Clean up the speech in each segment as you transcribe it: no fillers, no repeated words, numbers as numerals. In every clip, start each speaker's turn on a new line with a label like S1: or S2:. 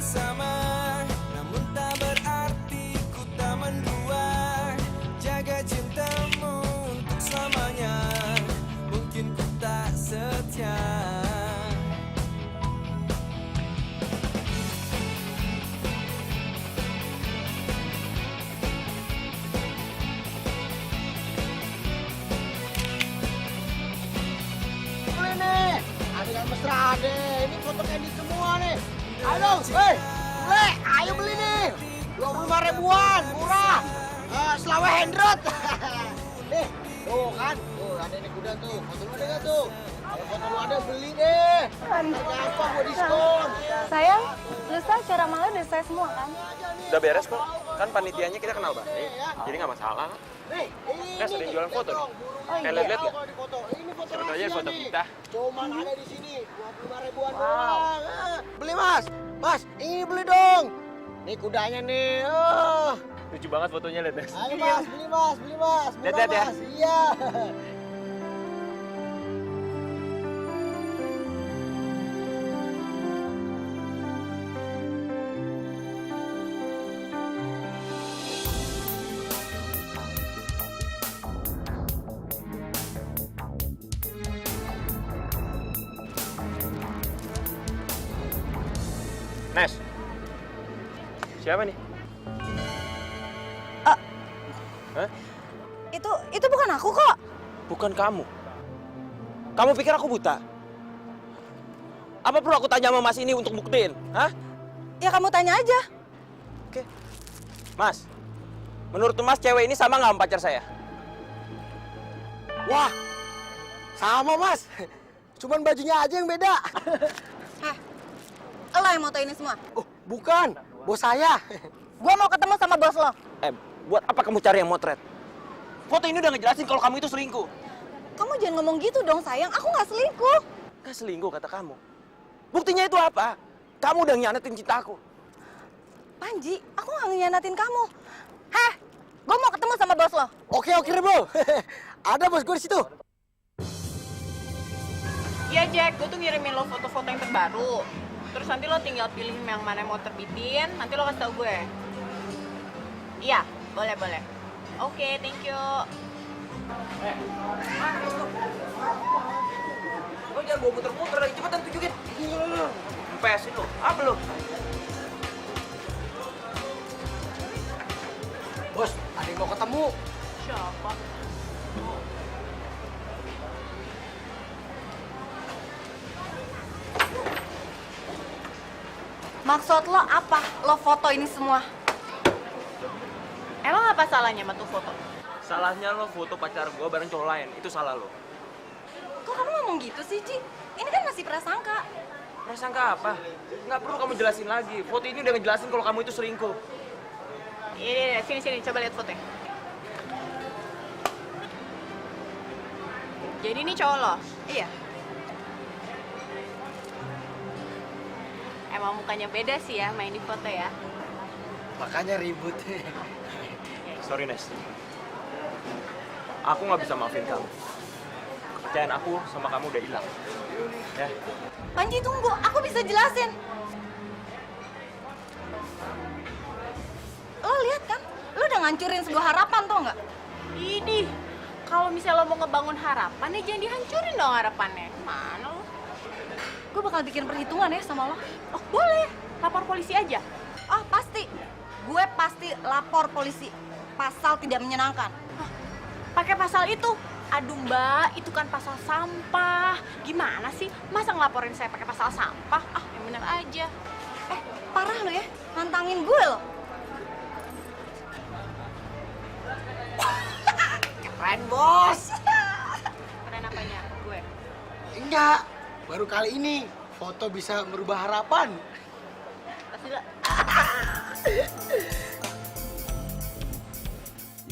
S1: bersama, namun tak berarti ku tak mendua. Jaga cintamu untuk selamanya, mungkin ku tak setia.
S2: Boleh nih, adegan mesra deh. Ini foto candid semua nih. Ayo, hei, boleh, ayo beli nih. 25 ribuan, murah. Selawe handret. Nih, tuh kan, tuh ada nih kuda tuh. Foto lu ada nggak tuh? Kalau foto lu ada beli deh. Gampang buat diskon.
S3: Sayang, lusa cara malah udah saya semua kan?
S4: Udah beres kok. Kan panitianya kita kenal banget. Jadi nggak masalah.
S2: Nih, ini
S4: Kan sering jualan foto nih.
S3: Oh iya.
S4: Lihat nggak?
S2: kalau di foto. Ini foto
S4: Sebut aja
S2: rahasia
S4: foto
S2: nih.
S4: kita.
S2: Cuman ada di sini, 25 ribuan doang. Beli mas, mas, ini beli dong. Nih kudanya nih.
S4: Lucu banget fotonya, lihat Nes.
S2: Ayo mas, beli mas, beli mas. Murah,
S4: Lihat ya.
S2: mas. Iya.
S4: Nes. Siapa nih? Hah?
S3: Itu bukan aku kok.
S4: Bukan kamu. Kamu pikir aku buta? Apa perlu aku tanya sama Mas ini untuk buktiin? Hah?
S3: Ya kamu tanya aja.
S4: Oke. Mas, menurut Mas cewek ini sama nggak sama pacar saya?
S2: Wah, sama mas. Cuman bajunya aja yang beda.
S3: Lo yang moto ini semua.
S2: Oh, bukan, bos saya.
S3: Gua mau ketemu sama bos lo.
S4: Buat apa kamu cari yang motret? Foto ini udah ngejelasin kalau kamu itu selingkuh.
S3: Kamu jangan ngomong gitu dong sayang. Aku nggak selingkuh.
S4: Nggak selingkuh kata kamu. Buktinya itu apa? Kamu udah ngianatin cintaku.
S3: Panji, aku nggak ngianatin kamu. Heh, gua mau ketemu sama bos lo.
S2: Oke, Rebo. Ada bos gue di situ.
S5: Iya Jack, gue tuh ngirimin lo foto-foto yang terbaru. Terus nanti lo tinggal pilih yang mana mau terbitin, nanti lo kasih tau gue. Iya, boleh. Oke, thank you.
S4: Lo jangan bawa muter-muter lagi, cepetan tunjukin. Empesin lo, apa lo?
S2: Bos, ada yang mau ketemu.
S5: Siapa?
S3: Maksud lo apa? Lo foto ini semua?
S5: Emang apa salahnya sama tuh foto?
S4: Salahnya lo foto pacar gua bareng cowok lain, itu salah lo.
S3: Kok kamu ngomong gitu sih, Ci? Ini kan masih prasangka.
S4: Prasangka apa? Nggak perlu kamu jelasin lagi. Foto ini udah ngejelasin kalau kamu itu selingkuh.
S5: Ini, sini, coba lihat fotonya. Jadi ini cowok lo?
S3: Iya.
S5: Emang mukanya beda sih ya main di foto ya?
S2: Makanya ribut.
S4: Sorry, Nes. Aku nggak bisa maafin kamu. Kepercayaan aku sama kamu udah hilang. Ya.
S3: Panji tunggu, aku bisa jelasin. Lo lihat kan? Lo udah ngancurin sebuah harapan, tau nggak?
S5: Idih, kalau misalnya lo mau ngebangun harapan ya jangan dihancurin dong harapannya. Mana lo?
S3: Gue bakal bikin perhitungan ya sama lo.
S5: Oh boleh, lapor polisi aja.
S3: Oh pasti. Gue pasti lapor polisi. Pasal tidak menyenangkan.
S5: Pakai pasal itu. Aduh mbak, itu kan pasal sampah. Gimana sih? Masa ngelaporin saya pakai pasal sampah? Ah, yang bener aja.
S3: Parah lo ya, nantangin gue lo.
S2: Keren, bos.
S5: Keren apanya? Gue.
S2: Enggak, baru kali ini foto bisa merubah harapan.
S5: Pasti lah.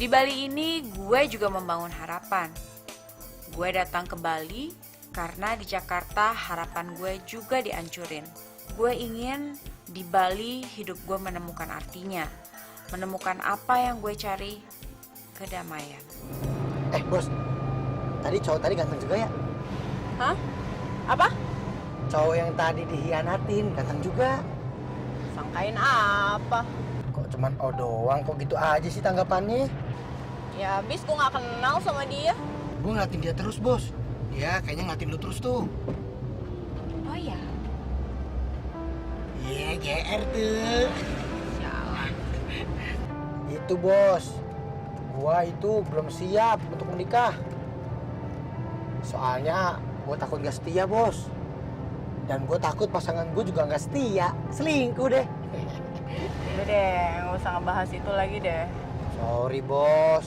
S5: Di Bali ini gue juga membangun harapan. Gue datang ke Bali karena di Jakarta harapan gue juga dihancurin. Gue ingin di Bali hidup gue menemukan artinya. Menemukan apa yang gue cari, kedamaian.
S2: Bos, tadi cowok tadi ganteng juga ya?
S5: Hah? Apa?
S2: Cowok yang tadi dihianatin ganteng juga.
S5: Sang
S3: Sangkain apa?
S2: Kok cuman oh doang, kok gitu aja sih tanggapannya?
S3: Ya habis gue gak kenal sama dia.
S2: Gue ngeliatin dia terus, Bos. Dia kayaknya ngeliatin lu terus tuh.
S3: Oh iya?
S2: Iya, GR tuh. Itu, Bos. Gua itu belum siap untuk menikah. Soalnya gue takut gak setia, Bos. Dan gue takut pasangan gue juga gak setia. Selingkuh deh.
S3: Udah deh, gak usah ngebahas itu lagi deh.
S2: Sorry, Bos.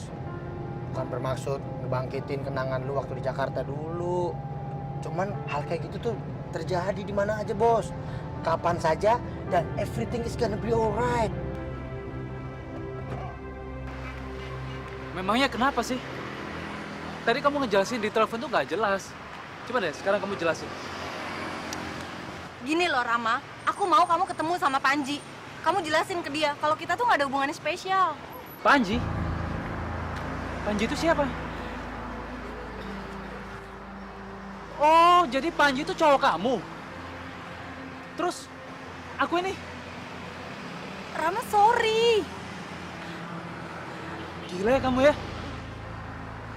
S2: Bukan bermaksud ngebangkitin kenangan lu waktu di Jakarta dulu. Cuman hal kayak gitu tuh terjadi di mana aja, Bos. Kapan saja dan everything is gonna be alright.
S6: Memangnya kenapa sih? Tadi kamu ngejelasin di telepon tuh nggak jelas. Coba deh, sekarang kamu jelasin.
S3: Gini loh Rama, aku mau kamu ketemu sama Panji. Kamu jelasin ke dia kalau kita tuh gak ada hubungannya spesial.
S6: Panji? Panji itu siapa? Oh, jadi Panji itu cowok kamu? Terus, aku ini?
S3: Rama sorry.
S6: Gila ya kamu ya?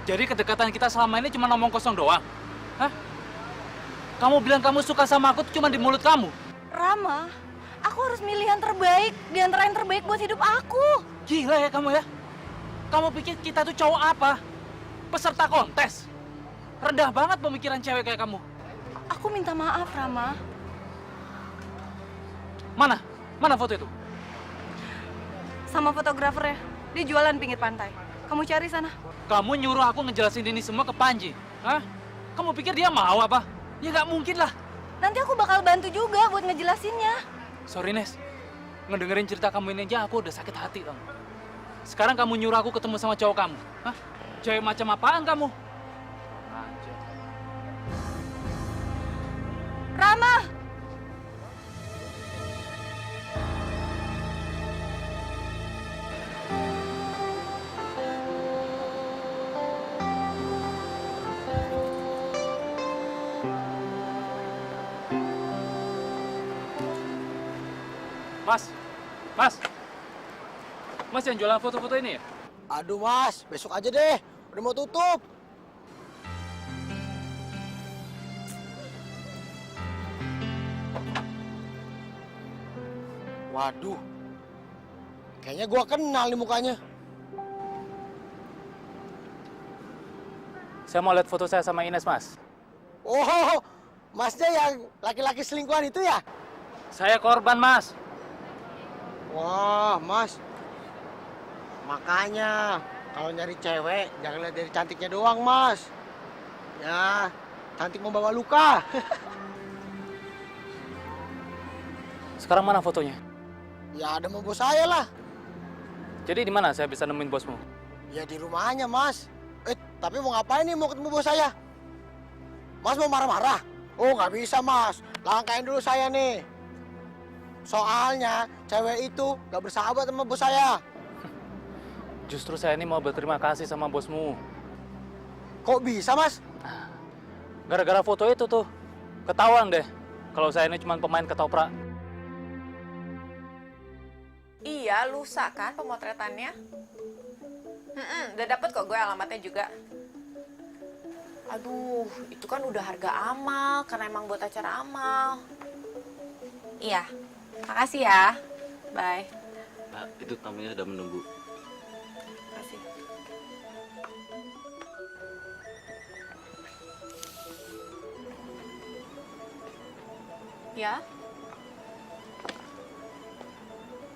S6: Jadi kedekatan kita selama ini cuma ngomong kosong doang? Hah? Kamu bilang kamu suka sama aku tuh cuma di mulut kamu?
S3: Rama, aku harus milih yang terbaik di antara yang terbaik buat hidup aku.
S6: Gila ya kamu ya? Kamu pikir kita tuh cowok apa? Peserta kontes? Rendah banget pemikiran cewek kayak kamu.
S3: Aku minta maaf, Rama.
S6: Mana? Mana foto itu?
S3: Sama fotografernya, dia jualan pinggir pantai. Kamu cari sana.
S6: Kamu nyuruh aku ngejelasin ini semua ke Panji? Hah? Kamu pikir dia mau apa? Ya nggak mungkin lah.
S3: Nanti aku bakal bantu juga buat ngejelasinnya.
S6: Sorry, Nes. Ngedengerin cerita kamu ini aja aku udah sakit hati, dong. Sekarang kamu nyuruh aku ketemu sama cowok kamu. Hah? Cewek macam apaan kamu? Anjir.
S3: Rama!
S6: Mas, Mas yang jualan foto-foto ini ya?
S2: Aduh, Mas. Besok aja deh. Udah mau tutup. Waduh. Kayaknya gua kenal nih mukanya.
S6: Saya mau lihat foto saya sama Ines, Mas.
S2: Oh, Masnya yang laki-laki selingkuhan itu ya?
S6: Saya korban, Mas.
S2: Wah, Mas. Makanya kalau nyari cewek jangan lihat dari cantiknya doang, Mas. Ya, cantik membawa luka.
S6: Sekarang mana fotonya?
S2: Ya ada sama bos saya lah.
S6: Jadi di mana saya bisa nemuin bosmu?
S2: Ya di rumahnya, Mas. Tapi mau ngapain nih mau ketemu bos saya? Mas mau marah-marah? Oh, nggak bisa, Mas. Langkain dulu saya nih. Soalnya cewek itu nggak bersahabat sama bos saya.
S6: Justru saya ini mau berterima kasih sama bosmu.
S2: Kok bisa, Mas?
S6: Gara-gara foto itu tuh, ketahuan deh kalau saya ini cuma pemain ketoprak.
S5: Iya, lusa kan pemotretannya? Udah dapet kok gue alamatnya juga. Aduh, itu kan udah harga amal, karena emang buat acara amal. Iya, makasih ya. Bye.
S4: Nah, itu tamunya sudah menunggu.
S5: Makasih. Ya?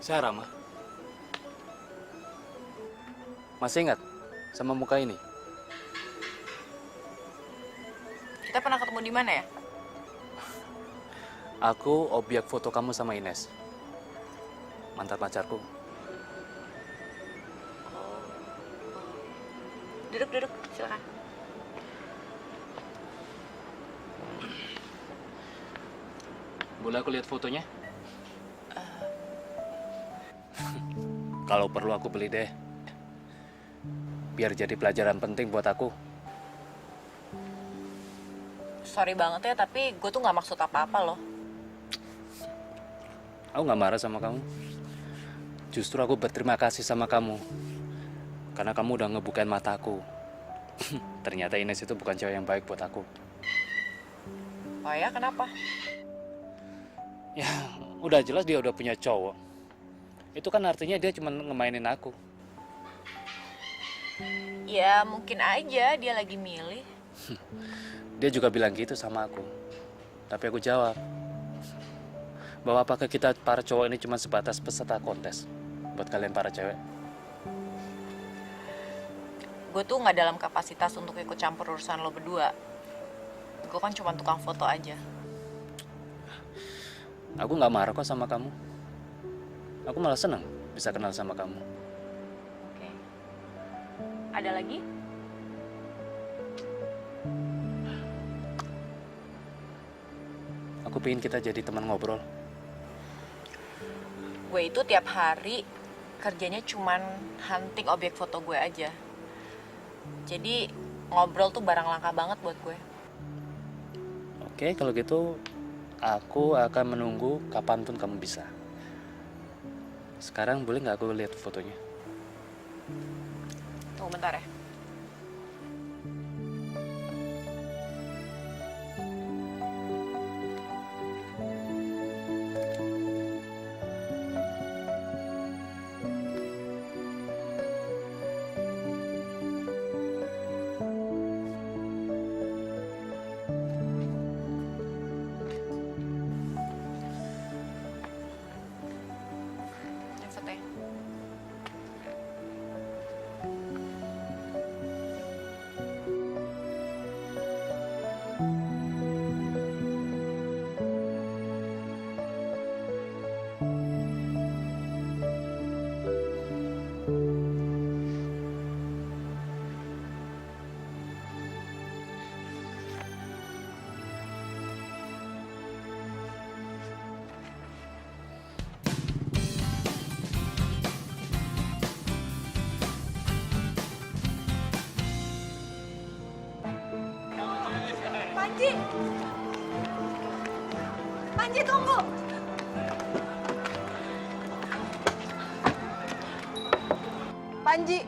S6: Saya Rama. Masih ingat sama muka ini?
S5: Kita pernah ketemu di mana ya?
S6: Aku objek foto kamu sama Ines. Mantan pacarku.
S5: Duduk, silakan.
S6: Boleh aku lihat fotonya? Kalau perlu aku beli deh. Biar jadi pelajaran penting buat aku.
S5: Sorry banget ya, tapi gue tuh nggak maksud apa-apa loh.
S6: Aku nggak marah sama kamu. Justru aku berterima kasih sama kamu. Karena kamu udah ngebukain mataku. Ternyata Ines itu bukan cewek yang baik buat aku.
S5: Oh ya, kenapa?
S6: Ya, udah jelas dia udah punya cowok. Itu kan artinya dia cuma ngemainin aku.
S5: Ya, mungkin aja dia lagi milih.
S6: Dia juga bilang gitu sama aku. Tapi aku jawab, bahwa apakah kita para cowok ini cuma sebatas peserta kontes buat kalian para cewek?
S5: Gue tuh nggak dalam kapasitas untuk ikut campur urusan lo berdua. Gue kan cuma tukang foto aja.
S6: Aku nggak marah kok sama kamu. Aku malah senang bisa kenal sama kamu.
S5: Oke. Ada lagi?
S6: Aku pengen kita jadi teman ngobrol.
S5: Gue itu tiap hari kerjanya cuman hunting objek foto gue aja. Jadi ngobrol tuh barang langka banget buat gue.
S6: Oke, kalau gitu aku akan menunggu kapanpun kamu bisa. Sekarang boleh nggak aku lihat fotonya?
S5: Tunggu bentar ya. Ini fotonya.
S3: Panji! Panji, tunggu! Panji!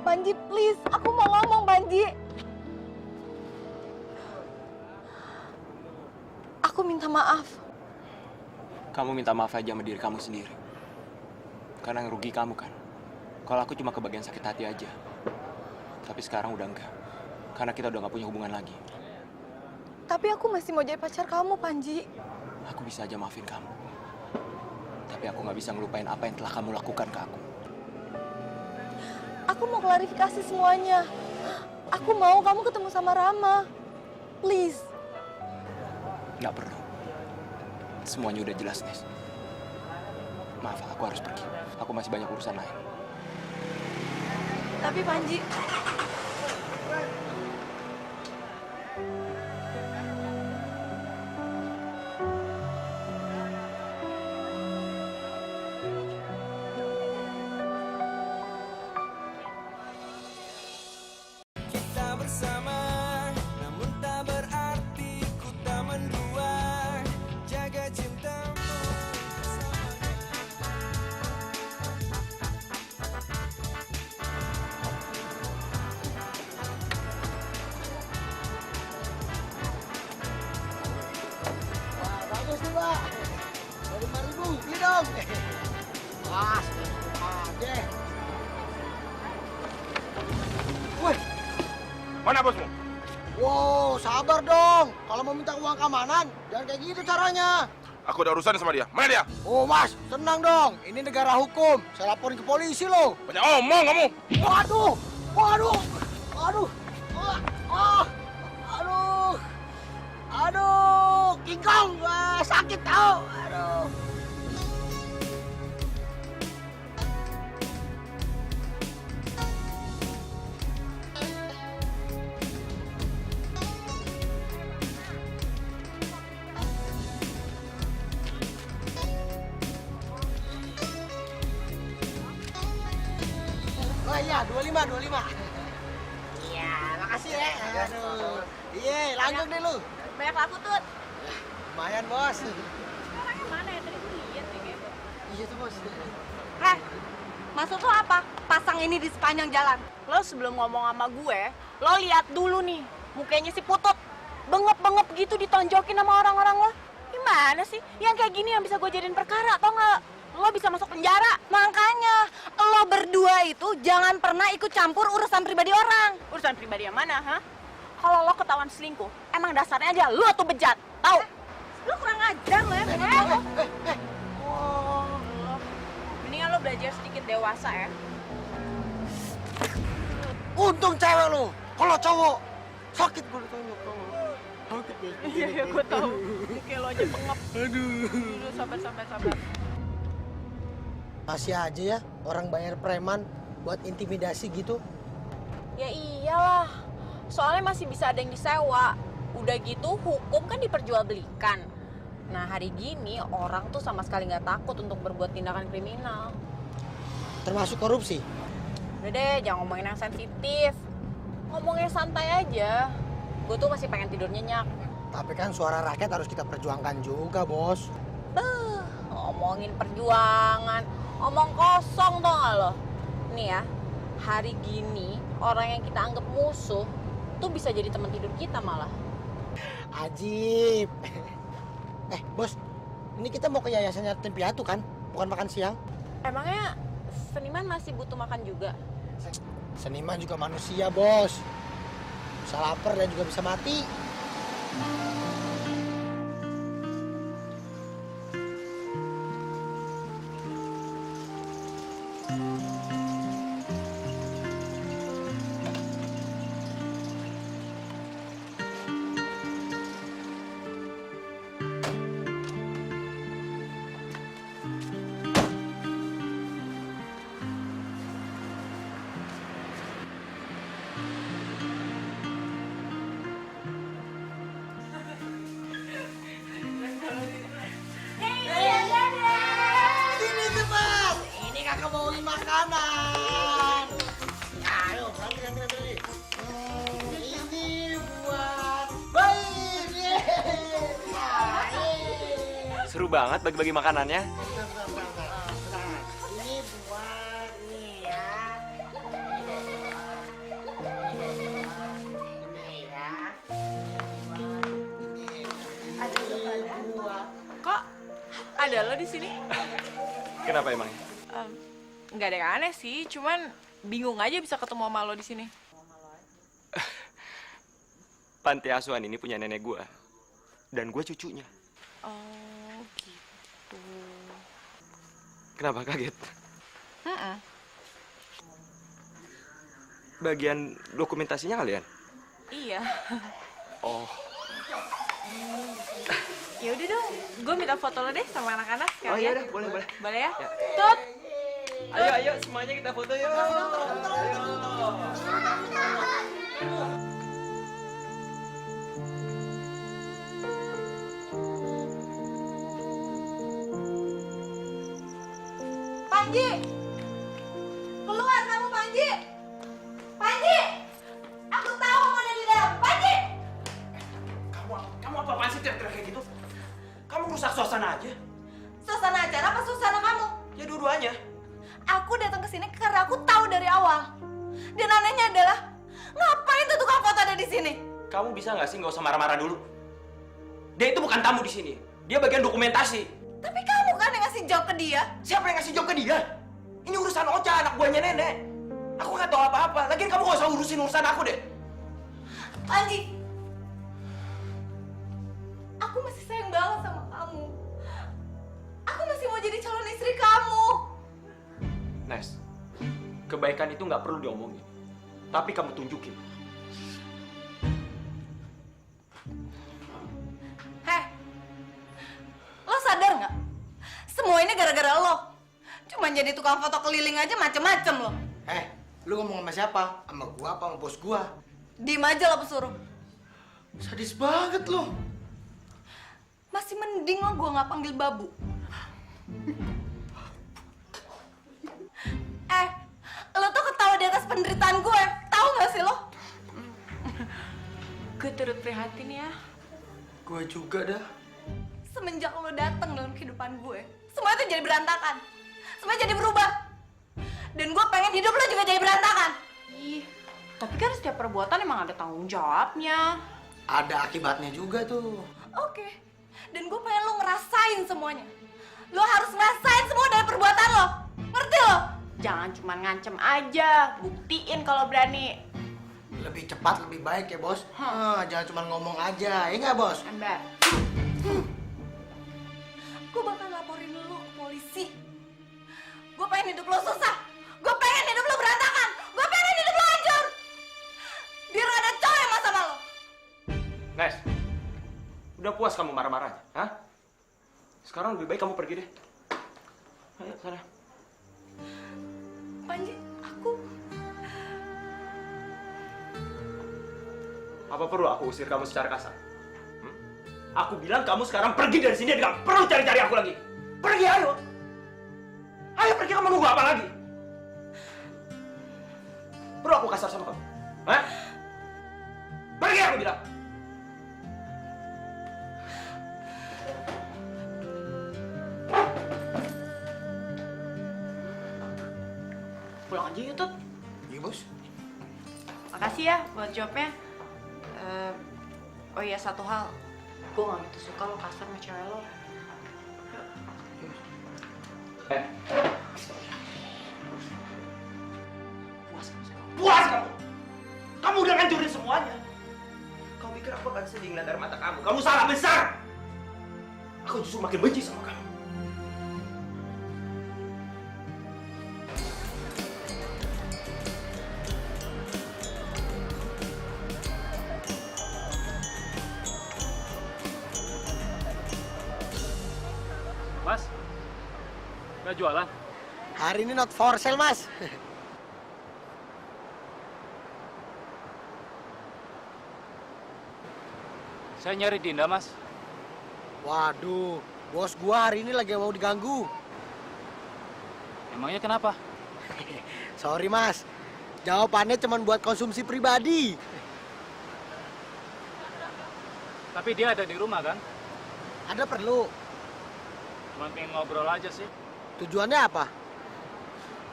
S3: Panji, please. Aku mau ngomong, Panji. Aku minta maaf.
S4: Kamu minta maaf aja sama diri kamu sendiri. Karena ngerugi kamu kan. Kalau aku cuma kebagian sakit hati aja. Tapi sekarang udah enggak. Karena kita udah gak punya hubungan lagi.
S3: Tapi aku masih mau jadi pacar kamu, Panji.
S4: Aku bisa aja maafin kamu. Tapi aku gak bisa ngelupain apa yang telah kamu lakukan ke aku.
S3: Aku mau klarifikasi semuanya. Aku mau kamu ketemu sama Rama. Please.
S4: Gak perlu. Semuanya udah jelas, Nes. Maaf, aku harus pergi. Aku masih banyak urusan lain.
S3: Tapi Panji,
S1: Kita bersama, namun tak berarti ku tak mendua. Jaga cintamu
S2: Wah, bagus nih, Pak. Dari 5.000, iya dong. Pas, aja. Wih,
S7: Mana bosmu?
S2: wow, sabar dong. Kalau mau minta uang keamanan, jangan kayak gitu caranya.
S7: Aku ada urusan sama dia. Mana dia?
S2: Oh, Mas, tenang dong. Ini negara hukum. Saya laporin ke polisi loh.
S7: Banyak omong kamu.
S2: Waduh, waduh, waduh, aduh, aduh, King Kong, sakit tau, aduh. Oh iya, 25. Iya, makasih ya. Aduh. Iya, lanjut deh lu.
S3: banyak laku tuh.
S2: Lumayan, Bos.
S3: Orangnya
S2: Iya tuh, Bos.
S3: Heh, maksud lo apa? Pasang ini di sepanjang jalan.
S8: Lo sebelum ngomong sama gue, lo lihat dulu nih mukanya si Putut. Bengep-bengep gitu ditonjokin sama orang-orang lo. Gimana sih? Yang kayak gini yang bisa gue jadiin perkara, tau nggak? Lo bisa masuk penjara.
S3: Makanya, lo berdua itu jangan pernah ikut campur urusan pribadi orang.
S8: Urusan pribadi yang mana, ha? Kalau lo ketahuan selingkuh, emang dasarnya aja lo tuh bejat, tau?
S3: Lo kurang ajar lo ya.
S8: Oh, mendingan lo belajar sedikit dewasa ya.
S2: Untung cewek lo. Kalau cowok sakit gue ditonjok. Sakit Bos.
S8: Iya, gue tahu. Kayak lo aja bengep. Aduh, sabar.
S2: Masih aja ya orang bayar preman buat intimidasi gitu.
S8: Ya iyalah, soalnya masih bisa ada yang disewa. Udah gitu hukum kan diperjualbelikan. Nah hari gini orang tuh sama sekali nggak takut untuk berbuat tindakan kriminal.
S2: Termasuk korupsi.
S8: Udah deh, jangan ngomongin yang sensitif. Ngomongnya santai aja. Gue tuh masih pengen tidur nyenyak.
S2: Tapi kan suara rakyat harus kita perjuangkan juga, Bos.
S8: Ngomongin perjuangan, omong kosong tau gak lo? Nih ya, hari gini orang yang kita anggap musuh tuh bisa jadi teman tidur kita malah.
S2: Ajib. Bos, ini kita mau ke yayasan yatim piatu kan? Bukan makan siang.
S8: Emangnya seniman masih butuh makan juga?
S2: Seniman juga manusia, Bos. Bisa lapar dan juga bisa mati. Ini teman, ini kakak bawain makanan. Ayo, ambil. Ini buat bayi.
S4: Seru banget bagi-bagi makanannya.
S2: Ini buat nih ya. Ini ya.
S8: Kok ada lo di sini?
S4: Kenapa emang?
S8: Nggak ada yang aneh sih, cuman bingung aja bisa ketemu sama lo di sini.
S4: Panti asuhan ini punya nenek gue. Dan gue cucunya.
S8: Oh gitu.
S4: Kenapa kaget?
S8: Mm-mm.
S4: Bagian dokumentasinya kalian?
S8: Iya.
S4: Oh,
S8: Ya udah dong, gue minta foto lo deh sama anak-anak sekalian.
S4: oh iya deh, boleh.
S8: Boleh ya?
S4: Ya.
S8: Tut.
S4: Ayo, semuanya kita foto yuk.
S3: Panji! Keluar kamu, Panji! Panji! Aku tahu kamu ada di dalam. Panji!
S4: Kamu apa-apaan sih teriak-teriak kayak gitu? Kamu rusak suasana aja.
S3: Suasana acara apa suasana kamu?
S4: Ya dua-duanya.
S3: Aku datang ke sini karena aku tahu dari awal. Dan anehnya adalah, ngapain tuh tukang foto ada di sini?
S4: Kamu bisa nggak sih nggak usah marah-marah dulu? Dia itu bukan tamu di sini. Dia bagian dokumentasi.
S3: Tapi kamu kan yang ngasih job ke dia.
S4: Siapa yang ngasih job ke dia? Ini urusan Ocha, anak buahnya nenek. Aku nggak tahu apa-apa. Lagian kamu nggak usah urusin urusan aku deh.
S3: Panji, aku masih sayang banget sama kamu. Aku masih mau jadi calon istri kamu.
S4: Nes, kebaikan itu nggak perlu diomongin. Tapi kamu tunjukin.
S3: Heh, lo sadar nggak? Semua ini gara-gara lo. Cuma jadi tukang foto keliling aja macem-macem lo.
S2: Lu ngomong sama siapa? Sama gua apa sama bos gua?
S3: Diem aja lo pesuruh.
S2: Sadis banget lu.
S3: Masih mending lo gue nggak panggil babu. Lo tuh ketawa di atas penderitaan gue. Tahu nggak sih lo?
S8: Gue turut prihatin ya.
S2: Gua juga dah.
S3: semenjak lo datang dalam kehidupan gue, semua itu jadi berantakan. Semua jadi berubah. Dan gue pengen hidup lo juga jadi berantakan.
S8: Ih, tapi kan setiap perbuatan emang ada tanggung jawabnya.
S2: Ada akibatnya juga tuh.
S3: Oke. Dan gue pengen lo ngerasain semuanya. Lo harus ngerasain semua dari perbuatan lo. Ngerti lo?
S8: Jangan cuma ngancem aja, buktiin kalau berani.
S2: Lebih cepat lebih baik ya bos. Jangan cuma ngomong aja, ya nggak bos?
S8: Ember.
S3: Gue bakal laporin lo ke polisi. Gue pengen hidup lo susah. Gue pengen hidup lo berantakan. Gue pengen hidup lo hancur. Biar gak ada cowok yang mau sama lo.
S4: Nes, udah puas kamu marah-marahnya? Hah? Sekarang lebih baik kamu pergi deh. Ayo, sana.
S3: Panji, aku...
S4: Apa perlu aku usir kamu secara kasar? Aku bilang kamu sekarang pergi dari sini dan gak perlu cari-cari aku lagi. Pergi, ayo. Ayo pergi, kamu nunggu apa lagi? Perlu aku kasar sama kamu? Hah? Pergi, aku bilang.
S8: Pulang aja yuk, Tut.
S2: Iya bos.
S8: Makasih ya buat jawabnya. Oh iya, satu hal. Gue gak gitu suka lo kasar sama cewek lo.
S4: Puas kamu! Kamu udah ngancurin semuanya. Kamu pikir aku akan sedih ngeliat air mata kamu? Kamu salah besar! Aku justru makin benci sama kamu.
S6: Mas, nggak jualan?
S2: Hari ini not for sale mas.
S6: Saya nyari Dinda, Mas.
S2: Waduh, bos gua hari ini lagi mau diganggu.
S6: Emangnya kenapa?
S2: Sorry mas, jawabannya cuma buat konsumsi pribadi.
S6: Tapi dia ada di rumah, kan?
S2: Ada perlu.
S6: Cuma pengen ngobrol aja sih.
S2: Tujuannya apa?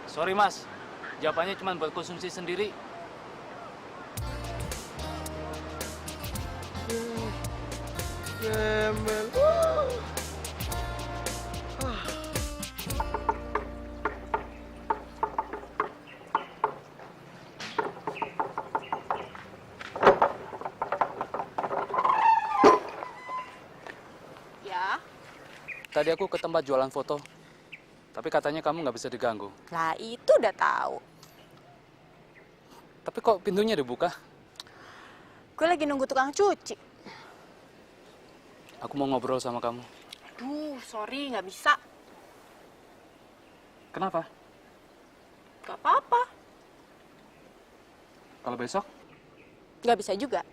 S6: Sorry, Mas. Jawabannya cuma buat konsumsi sendiri.
S2: Gembel.
S8: Ya?
S6: Tadi aku ke tempat jualan foto. Tapi katanya kamu nggak bisa diganggu.
S8: Lah itu udah tahu.
S6: Tapi kok pintunya dibuka?
S8: Gue lagi nunggu tukang cuci.
S6: Aku mau ngobrol sama kamu.
S8: Aduh, sorry nggak bisa.
S6: Kenapa?
S8: Gak apa-apa.
S6: Kalau besok?
S8: Nggak bisa juga.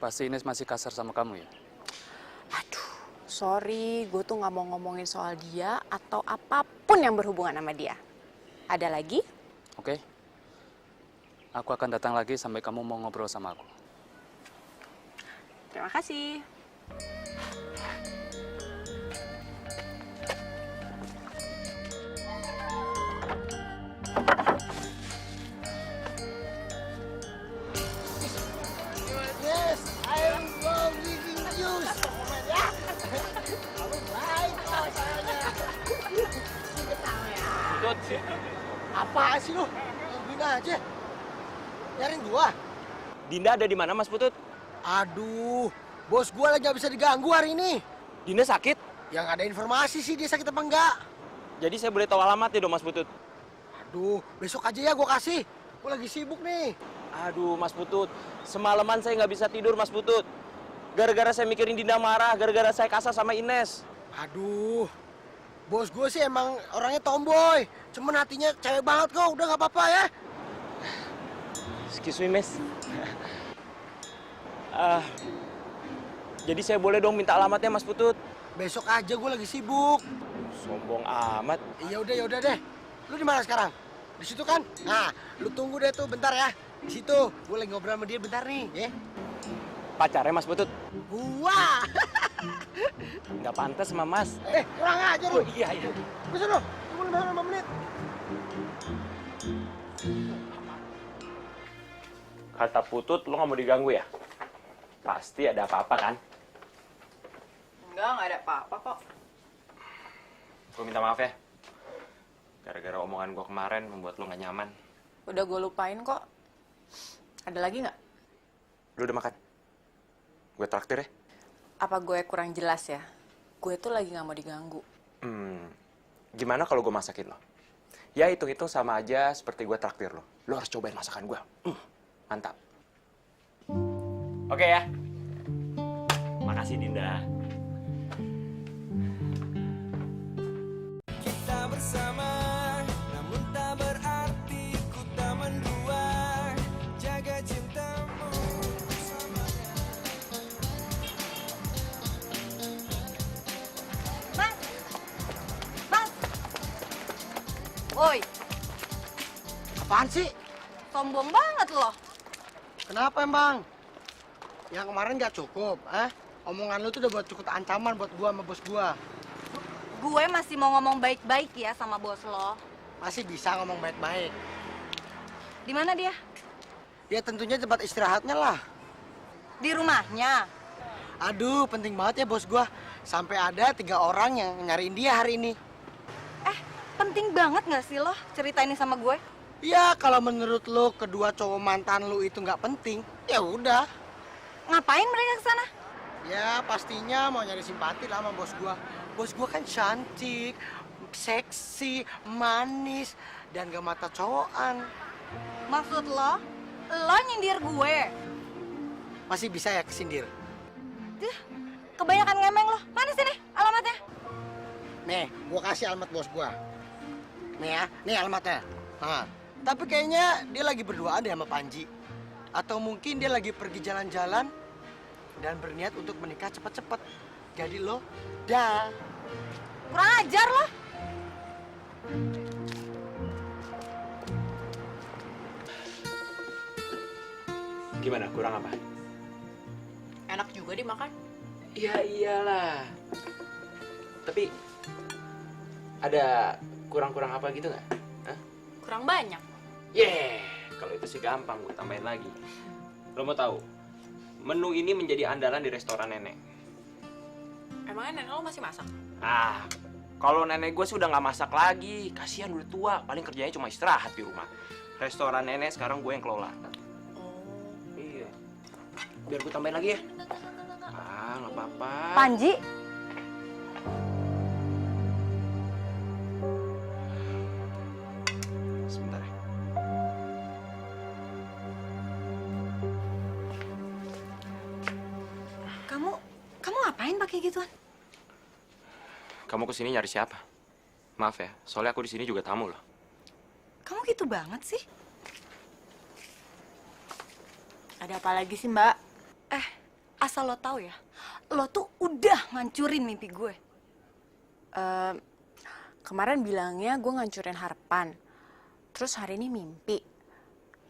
S6: Pasti Ines masih kasar sama kamu ya?
S8: Aduh, sorry. Gue tuh nggak mau ngomongin soal dia atau apapun yang berhubungan sama dia. Ada lagi?
S6: Oke. Aku akan datang lagi sampai kamu mau ngobrol sama aku.
S8: Terima kasih.
S2: Yes, I love living juice. Ya. Kamu baik kok sayangnya.
S6: Tut,
S2: Apa sih lu? Ngomongin aja. Nyariin gua.
S4: Dinda ada di mana, Mas Putut?
S2: Aduh, bos gua lagi gak bisa diganggu hari ini.
S4: Dinda sakit?
S2: Yang ada informasi sih dia sakit apa enggak.
S4: Jadi saya boleh tahu alamatnya dong, Mas Putut?
S2: Aduh, besok aja ya gua kasih. Gua lagi sibuk nih.
S4: Aduh, Mas Putut. Semalaman saya nggak bisa tidur, Mas Putut. Gara-gara saya mikirin Dinda marah, gara-gara saya kasar sama Ines.
S2: Aduh, bos gue sih emang orangnya tomboy. Cuman hatinya cewek banget kok, udah nggak apa-apa ya.
S4: Excuse me, Miss. Jadi saya boleh dong minta alamatnya, Mas Putut?
S2: Besok aja gue lagi sibuk.
S4: Sombong amat.
S2: Ya udah deh. Lu di mana sekarang? Di situ kan? Nah, lu tunggu deh tuh bentar ya. Di situ, gue lagi ngobrol sama dia bentar nih, ya.
S4: Pacarnya, Mas Putut?
S2: Gua.
S4: Nggak pantas sama Mas.
S2: Kurang aja lu.
S4: Iya.
S2: Bisa lu, cuma 5 menit.
S4: Kata Putut, lu nggak mau diganggu ya? Pasti ada apa-apa kan?
S3: Enggak ada apa-apa kok.
S4: Gue minta maaf ya. Gara-gara omongan gue kemarin membuat lu nggak nyaman.
S8: Udah gue lupain kok. Ada lagi nggak?
S4: Lu udah makan? Gue traktir ya?
S8: Apa gue kurang jelas ya? Gue tuh lagi nggak mau diganggu.
S4: Gimana kalau gue masakin lo? Ya hitung-hitung sama aja seperti gue traktir lo. Lo harus cobain masakan gue. Mantap. Oke ya. Makasih Dinda.
S1: Kita bersama, namun tak berarti ku tak mendua. Jaga cintamu bersamanya.
S3: Bang! Woi,
S2: Apaan sih?
S3: sombong banget loh.
S2: Kenapa emang? Yang kemarin gak cukup, Omongan lu tuh udah buat cukup ancaman buat gua sama bos gua.
S3: Gue masih mau ngomong baik-baik ya sama bos lo.
S2: Masih bisa ngomong baik-baik.
S3: Di mana dia?
S2: Ya tentunya tempat istirahatnya lah.
S3: Di rumahnya.
S2: Aduh, penting banget ya bos gua. Sampai ada 3 orang yang nyariin dia hari ini.
S3: Penting banget nggak sih lo cerita ini sama gue?
S2: Ya kalau menurut lo kedua cowok mantan lo itu nggak penting, ya udah.
S3: Ngapain mereka ke sana?
S2: Ya pastinya mau nyari simpati lah sama bos gua. Bos gua kan cantik, seksi, manis, dan gak mata cowokan.
S3: Maksud lo nyindir gue?
S2: Masih bisa ya kesindir?
S3: Kebanyakan ngemeng lo. Mana sini alamatnya?
S2: Nih, gua kasih alamat bos gua. Nih ya, nih alamatnya. Nah, tapi kayaknya dia lagi berduaan deh sama Panji. Atau mungkin dia lagi pergi jalan-jalan dan berniat untuk menikah cepet-cepet. Jadi lo, dah.
S3: Kurang ajar lo.
S4: Gimana? Kurang apa?
S8: Enak juga dimakan.
S4: Ya iyalah. Tapi ada kurang-kurang apa gitu nggak? Hah?
S8: Kurang banyak.
S4: Kalau itu sih gampang, gue tambahin lagi. Lo mau tahu? Menu ini menjadi andalan di restoran nenek.
S8: Emangnya nenek lo masih masak?
S4: Kalau nenek gue sih udah nggak masak lagi. Kasihan udah tua, paling kerjanya cuma istirahat di rumah. Restoran nenek sekarang gue yang kelola. Iya. Biar gue tambahin lagi ya. Nggak apa-apa.
S3: Panji,
S4: Sebentar ya.
S3: kamu ngapain pakai gituan?
S4: Kamu kesini nyari siapa? Maaf ya, soalnya aku di sini juga tamu loh.
S3: Kamu gitu banget sih?
S8: Ada apa lagi sih, Mbak?
S3: Asal lo tahu ya, lo tuh udah ngancurin mimpi gue.
S8: Kemarin bilangnya gue ngancurin harapan. Terus hari ini mimpi.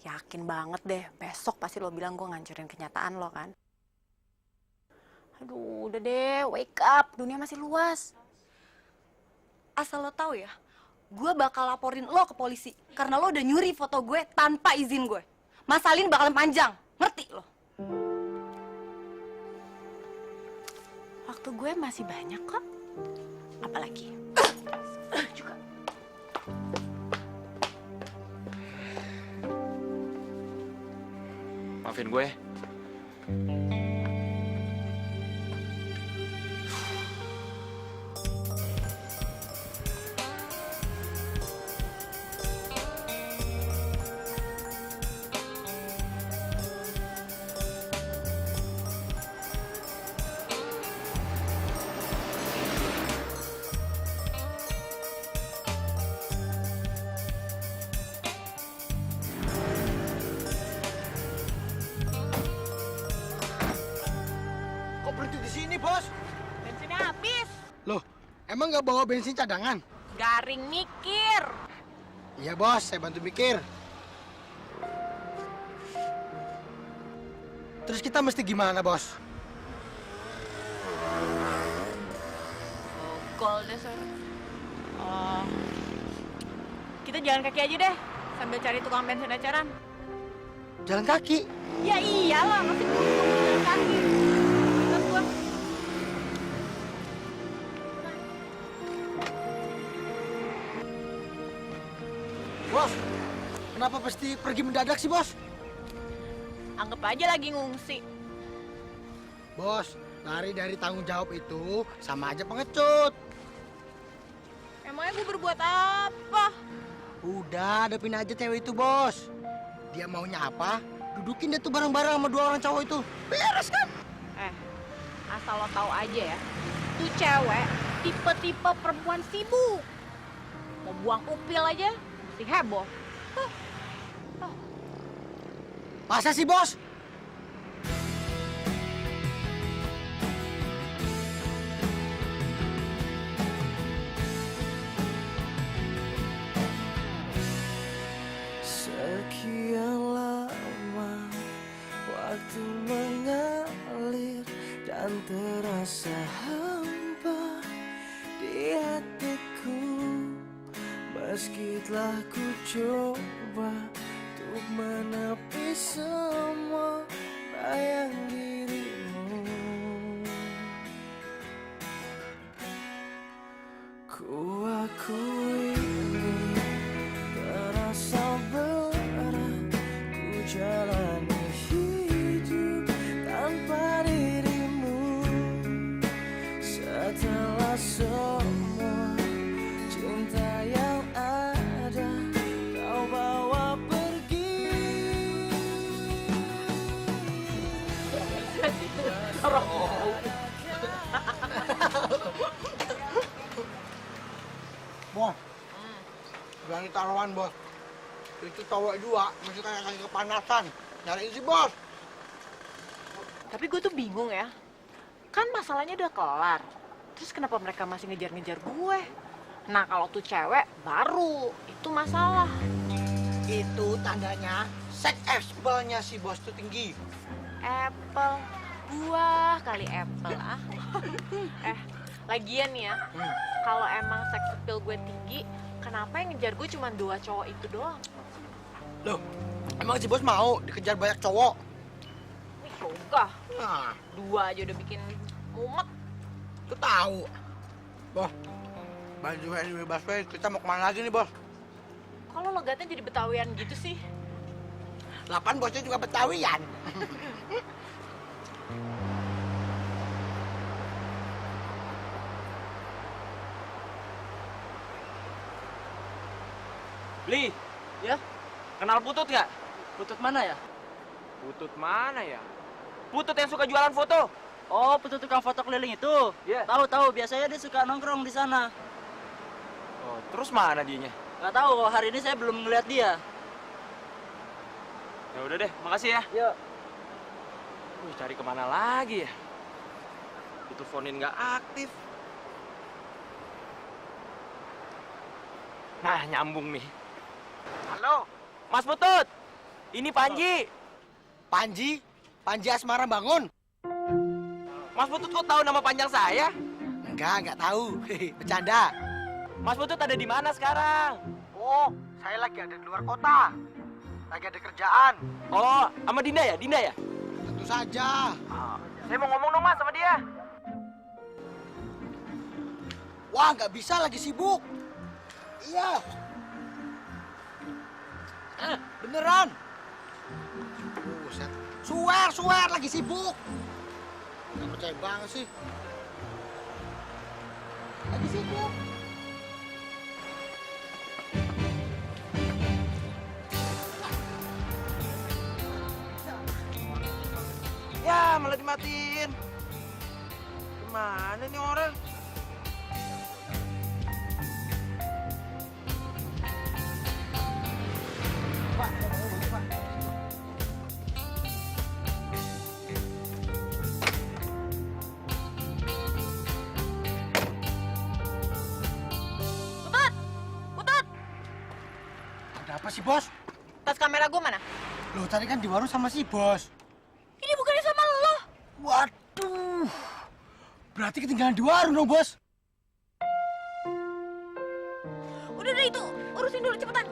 S8: Yakin banget deh, besok pasti lo bilang gue ngancurin kenyataan lo kan? Aduh, udah deh, wake up. Dunia masih luas.
S3: Asal lo tahu ya, gue bakal laporin lo ke polisi karena lo udah nyuri foto gue tanpa izin gue. Masalahnya bakalan panjang, ngerti lo?
S8: Waktu gue masih banyak kok. Apalagi?
S3: Juga.
S4: Maafin gue.
S2: Kok berhenti di sini, bos?
S8: Bensinnya habis.
S2: Loh, emang nggak bawa bensin cadangan?
S8: Garing mikir.
S2: Iya, bos, saya bantu mikir. Terus kita mesti gimana, bos?
S8: Gol deh, sorry. Kita jalan kaki aja deh, sambil cari tukang bensin eceran.
S2: Jalan kaki.
S8: Ya iyalah, masih belum jalan kaki. Ikut gua.
S2: Bos, kenapa pasti pergi mendadak sih, Bos?
S8: Anggap aja lagi ngungsi.
S2: Bos, lari dari tanggung jawab itu sama aja pengecut.
S8: Emangnya gue berbuat apa?
S2: Udah, hadapin aja cewek itu, Bos. Dia maunya apa? Dudukin dia tuh bareng-bareng sama 2 orang cowok itu. Beres kan?
S8: Asal lo tahu aja ya, tuh cewek tipe-tipe perempuan sibuk. Mau buang upil aja, mesti heboh.
S2: Masa sih, Bos?
S1: Sekian lama waktu mengalir dan terasa hampa di hatiku. Meski telah ku coba untuk menepi semua bayang dirimu, ku akui ini terasa berat. Ku jalani hidup tanpa dirimu. Setelah semua cinta yang ada kau bawa pergi.
S2: Bos, berani taruhan, Bos. Itu cowok 2 masih kayak lagi kepanasan. Nyariin si Bos.
S8: Tapi gue tuh bingung ya, kan masalahnya udah kelar. Terus kenapa mereka masih ngejar-ngejar gue? Nah kalau tuh cewek baru, itu masalah.
S2: Itu tandanya sex appeal-nya si Bos tuh tinggi.
S8: Apple, buah kali apple ah. Lagian nih ya, kalau emang sex appeal gue tinggi, kenapa yang ngejar gue cuma 2 cowok itu doang?
S2: Loh, emang si Bos mau dikejar banyak cowok?
S8: Wih, yoga.
S2: Nah,
S8: 2 aja udah bikin mumet.
S2: lu tahu. Bos, baju anime busway, kita mau kemana lagi nih, Bos?
S8: Kalau logatnya jadi Betawian gitu sih.
S2: 8 bosnya juga Betawian.
S4: Li,
S6: Ya?
S4: kenal Putut nggak?
S6: Putut mana ya?
S4: Putut mana ya? Putut yang suka jualan foto.
S6: Oh, Putut tukang foto keliling itu?
S4: Iya.
S6: Tahu, biasanya dia suka nongkrong di sana.
S4: Oh, terus mana dianya?
S6: Nggak tahu, kalau hari ini saya belum ngeliat dia.
S4: Ya udah deh, makasih ya.
S6: Yuk.
S4: Cari kemana lagi ya? Diteleponin nggak aktif. Nah, nyambung nih.
S2: Halo,
S4: Mas Putut, ini Panji.
S2: Panji? Panji Asmara Bangun?
S4: Mas Putut kok tahu nama panjang saya?
S2: Enggak tahu. Bercanda.
S4: Mas Putut ada di mana sekarang?
S2: Oh, saya lagi ada di luar kota. Lagi ada kerjaan.
S4: Oh, sama Dinda ya? Dinda ya?
S2: Tentu saja.
S4: Saya mau ngomong dong Mas sama dia.
S2: Wah, nggak bisa, lagi sibuk. Iya. Beneran. Buset. Swear, lagi sibuk. Nggak percaya banget sih. Lagi sibuk.
S1: Ya, malah dimatiin. Gimana nih orang?
S8: Putut!
S2: Ada apa sih, Bos?
S8: Tas kamera gue mana?
S2: Loh, tadi kan di warung sama si Bos.
S8: Ini bukannya sama lo.
S2: Waduh. Berarti ketinggalan di warung dong, Bos.
S8: udah itu urusin dulu cepetan.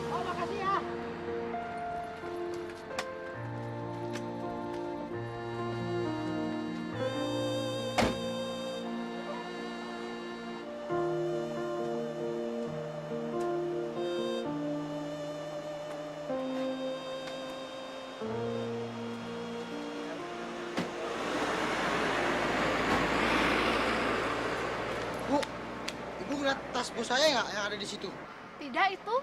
S2: Oh, makasih ya. Bu, Ibu ngeliat tas bos saya nggak yang ada di situ?
S9: Tidak itu,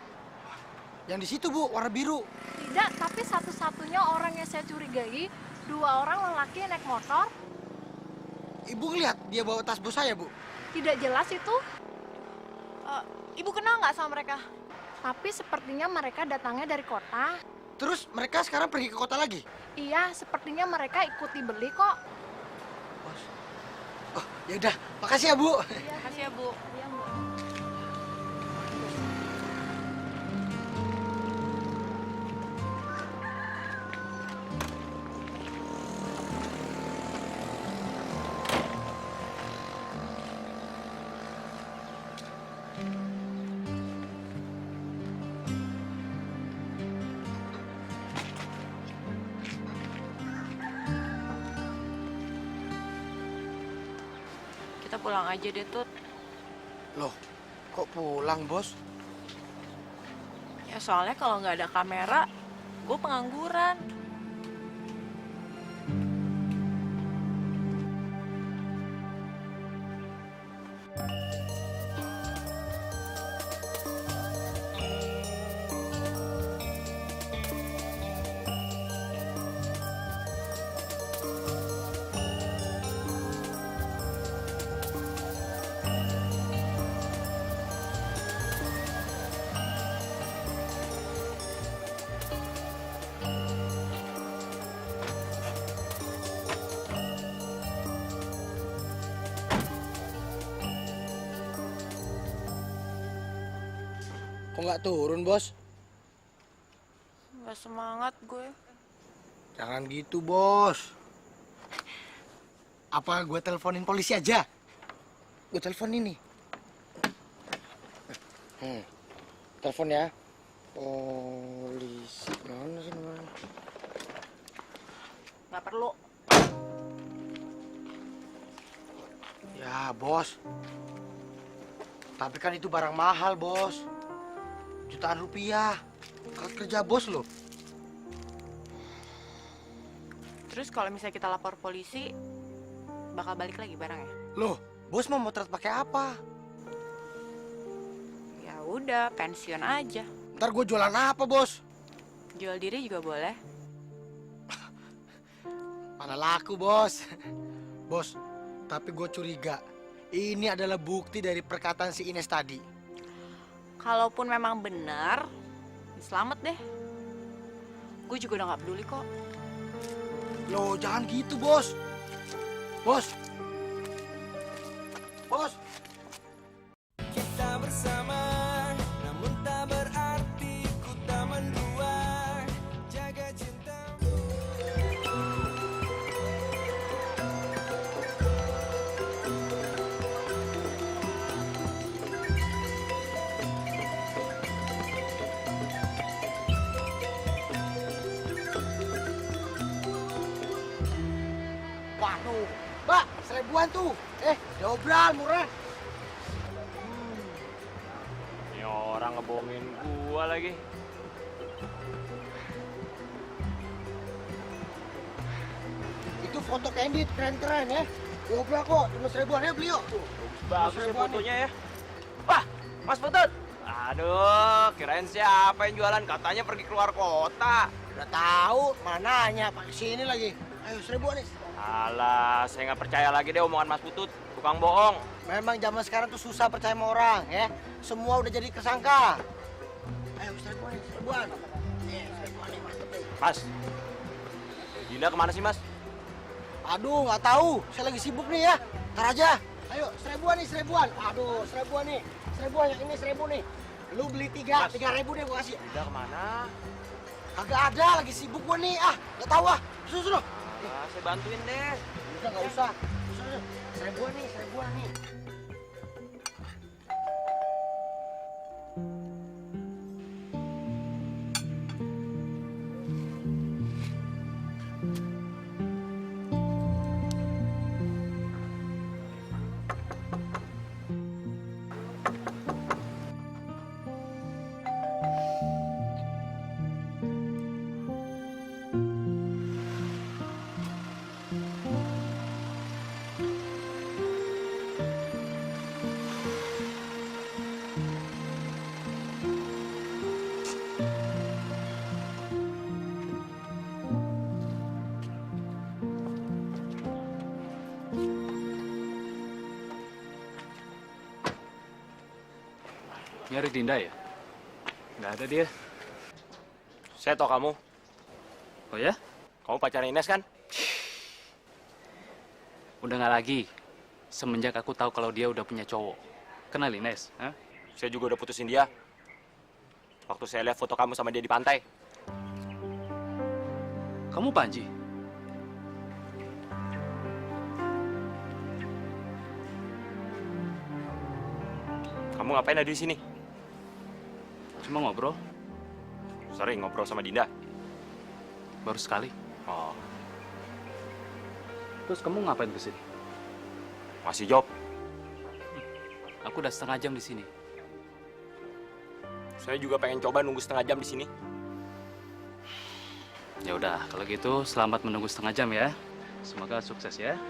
S2: Yang di situ, Bu, warna biru.
S9: tidak, tapi satu-satunya orang yang saya curigai, 2 orang lelaki naik motor,
S2: Ibu ngeliat dia bawa tas bos saya, Bu?
S9: tidak jelas itu,
S8: Ibu kenal nggak sama mereka?
S9: tapi sepertinya mereka datangnya dari kota.
S2: Terus mereka sekarang pergi ke kota lagi?
S9: Iya, sepertinya mereka ikuti beli kok.
S2: Bos. Oh, ya udah, makasih ya, Bu.
S8: Makasih ya, Bu.
S9: Iya, Bu.
S5: Kita pulang aja deh, Tut.
S2: Loh, kok pulang, Bos?
S5: Ya soalnya kalau nggak ada kamera, gue pengangguran.
S2: Kok nggak turun, Bos?
S5: Nggak semangat gue.
S2: Jangan gitu, Bos. Apa gue teleponin polisi aja? Gue telepon ini. Telepon ya. Polisi. Mana sih nomornya?
S5: Nggak perlu.
S2: Ya, Bos. Tapi kan itu barang mahal, Bos. Jutaan rupiah. Kalau kerja bos loh.
S5: Terus kalau misalnya kita lapor polisi, bakal balik lagi barangnya?
S2: Loh, bos mau motret pakai apa?
S5: Ya udah, pensiun aja.
S2: Ntar gue jualan apa, Bos?
S5: Jual diri juga boleh.
S2: Mana laku, Bos. Bos, tapi gue curiga. Ini adalah bukti dari perkataan si Ines tadi.
S5: Kalaupun memang benar, selamat deh. Gue juga udah nggak peduli kok.
S2: Loh, jangan gitu, Bos. Bos. Bos.
S1: Kita bersama, namun tak berarti ku tak mendua. Jaga cintamu.
S2: Waduh, Mbak, 1000-an tuh. Diobral, murah.
S4: Ini orang ngebohongin gua lagi.
S2: Itu foto candid, keren-keren ya. Diobral kok, cuma 1000-an ya beli yuk.
S4: Bagus ya
S2: 1000-an nih.
S4: fotonya ya. Wah, Mas Putut. Aduh, kirain siapa yang jualan? Katanya pergi keluar kota.
S2: Udah tahu, mananya, pakai sini lagi. Ayo 1000-an nih.
S4: Alah, saya nggak percaya lagi deh omongan Mas Putut. Tukang bohong.
S2: Memang zaman sekarang tuh susah percaya sama orang ya. Semua udah jadi kesangka. Ayo 1000-an nih, 1000-an. Nih, 1000-an nih, mantep nih.
S4: Mas, Dinda kemana sih, Mas?
S2: Aduh, nggak tahu. Saya lagi sibuk nih ya. Ntar aja. Ayo, 1000-an nih, 1000-an. Aduh, 1000-an nih. 1000-an yang ini 1000 nih. Lu beli 3.000 deh gua kasih.
S4: Dinda kemana?
S2: Kagak ada, lagi sibuk gua nih. Ah, nggak tahu ah. Suruh.
S4: Ah, saya bantuin deh.
S2: Udah nggak usah. 1000-an nih, 1000-an nih.
S6: Nyari Dinda ya? Nggak ada dia.
S4: Saya tahu kamu.
S6: Oh ya?
S4: Kamu pacarnya Ines kan?
S6: Udah nggak lagi. Semenjak aku tahu kalau dia udah punya cowok. Kenal Ines? Hah?
S4: Saya juga udah putusin dia. Waktu saya lihat foto kamu sama dia di pantai.
S6: Kamu Panji?
S4: Kamu ngapain ada di sini?
S6: Cuma ngobrol.
S4: Sering ngobrol sama Dinda.
S6: Baru sekali.
S4: Oh,
S6: Terus kamu ngapain ke sini?
S4: masih job.
S6: Aku udah setengah jam di sini.
S4: Saya juga pengen coba nunggu setengah jam di sini.
S6: Ya udah, kalau gitu selamat menunggu setengah jam ya. Semoga sukses ya.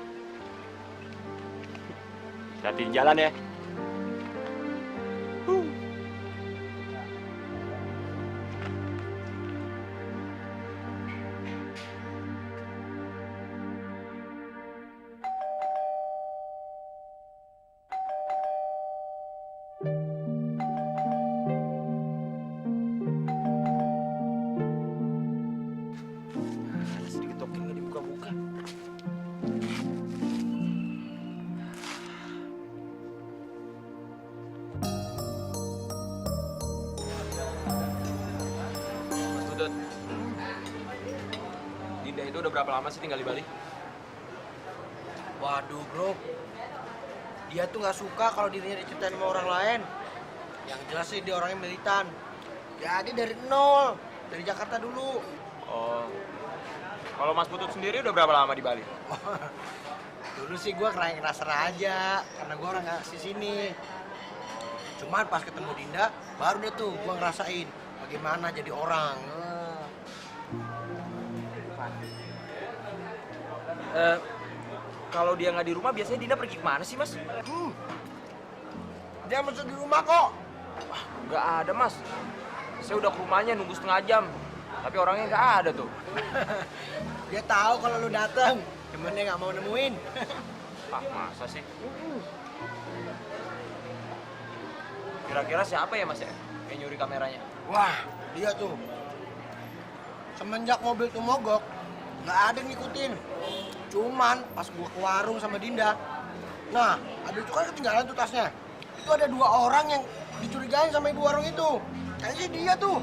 S4: Hati di jalan ya. Ada sedikit token nggak dibuka-buka. Mas Tutut, Dinda itu udah berapa lama sih tinggal di Bali?
S2: Waduh bro, dia tuh nggak suka kalau dirinya diceritain sama orang lain. Yang jelas sih dia orangnya militan. Jadi dari nol, dari Jakarta dulu.
S4: Oh, kalau Mas Putut sendiri udah berapa lama di Bali?
S2: Dulu sih gue ngerasa aja, karena gue orang asli sini. Cuman pas ketemu Dinda, baru deh tuh gue ngerasain bagaimana jadi orang.
S4: Kalau dia nggak di rumah, biasanya Dinda pergi kemana sih, Mas?
S2: Dia masuk di rumah kok.
S4: Nggak ada, Mas. Saya udah ke rumahnya nunggu setengah jam, tapi orangnya nggak ada tuh.
S2: Dia tahu kalau lu dateng, cuman dia nggak mau nemuin.
S4: Ah, masa sih? Kira-kira siapa ya, Mas ya? Yang nyuri kameranya?
S2: Wah, dia tuh. Semenjak mobil tuh mogok, nggak ada yang ngikutin. Cuman pas gua ke warung sama Dinda, nah, habis itu kan ketinggalan tuh tasnya. Itu ada 2 orang yang dicurigain sama ibu warung itu. Kayaknya dia tuh.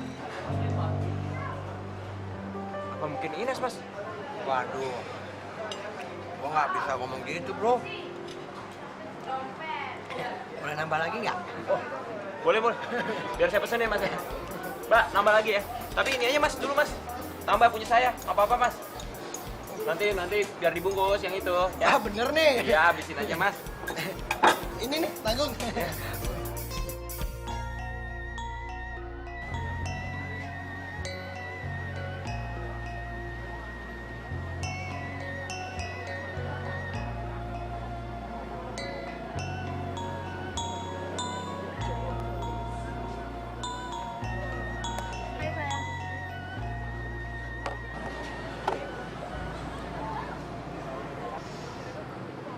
S4: Apa mungkin Ines, Mas?
S2: Waduh, gua nggak bisa ngomong gitu bro. Boleh nambah lagi nggak?
S4: Oh, boleh, boleh. Biar saya pesen ya, Mas. Mbak, nambah lagi ya. Tapi ini aja, Mas, dulu, Mas. Tambah punya saya, apa-apa, Mas. Nanti biar dibungkus yang itu. Ya,
S2: Ah bener nih.
S4: ya habisin aja, Mas.
S2: Ini nih tanggung.
S9: Hai sayang.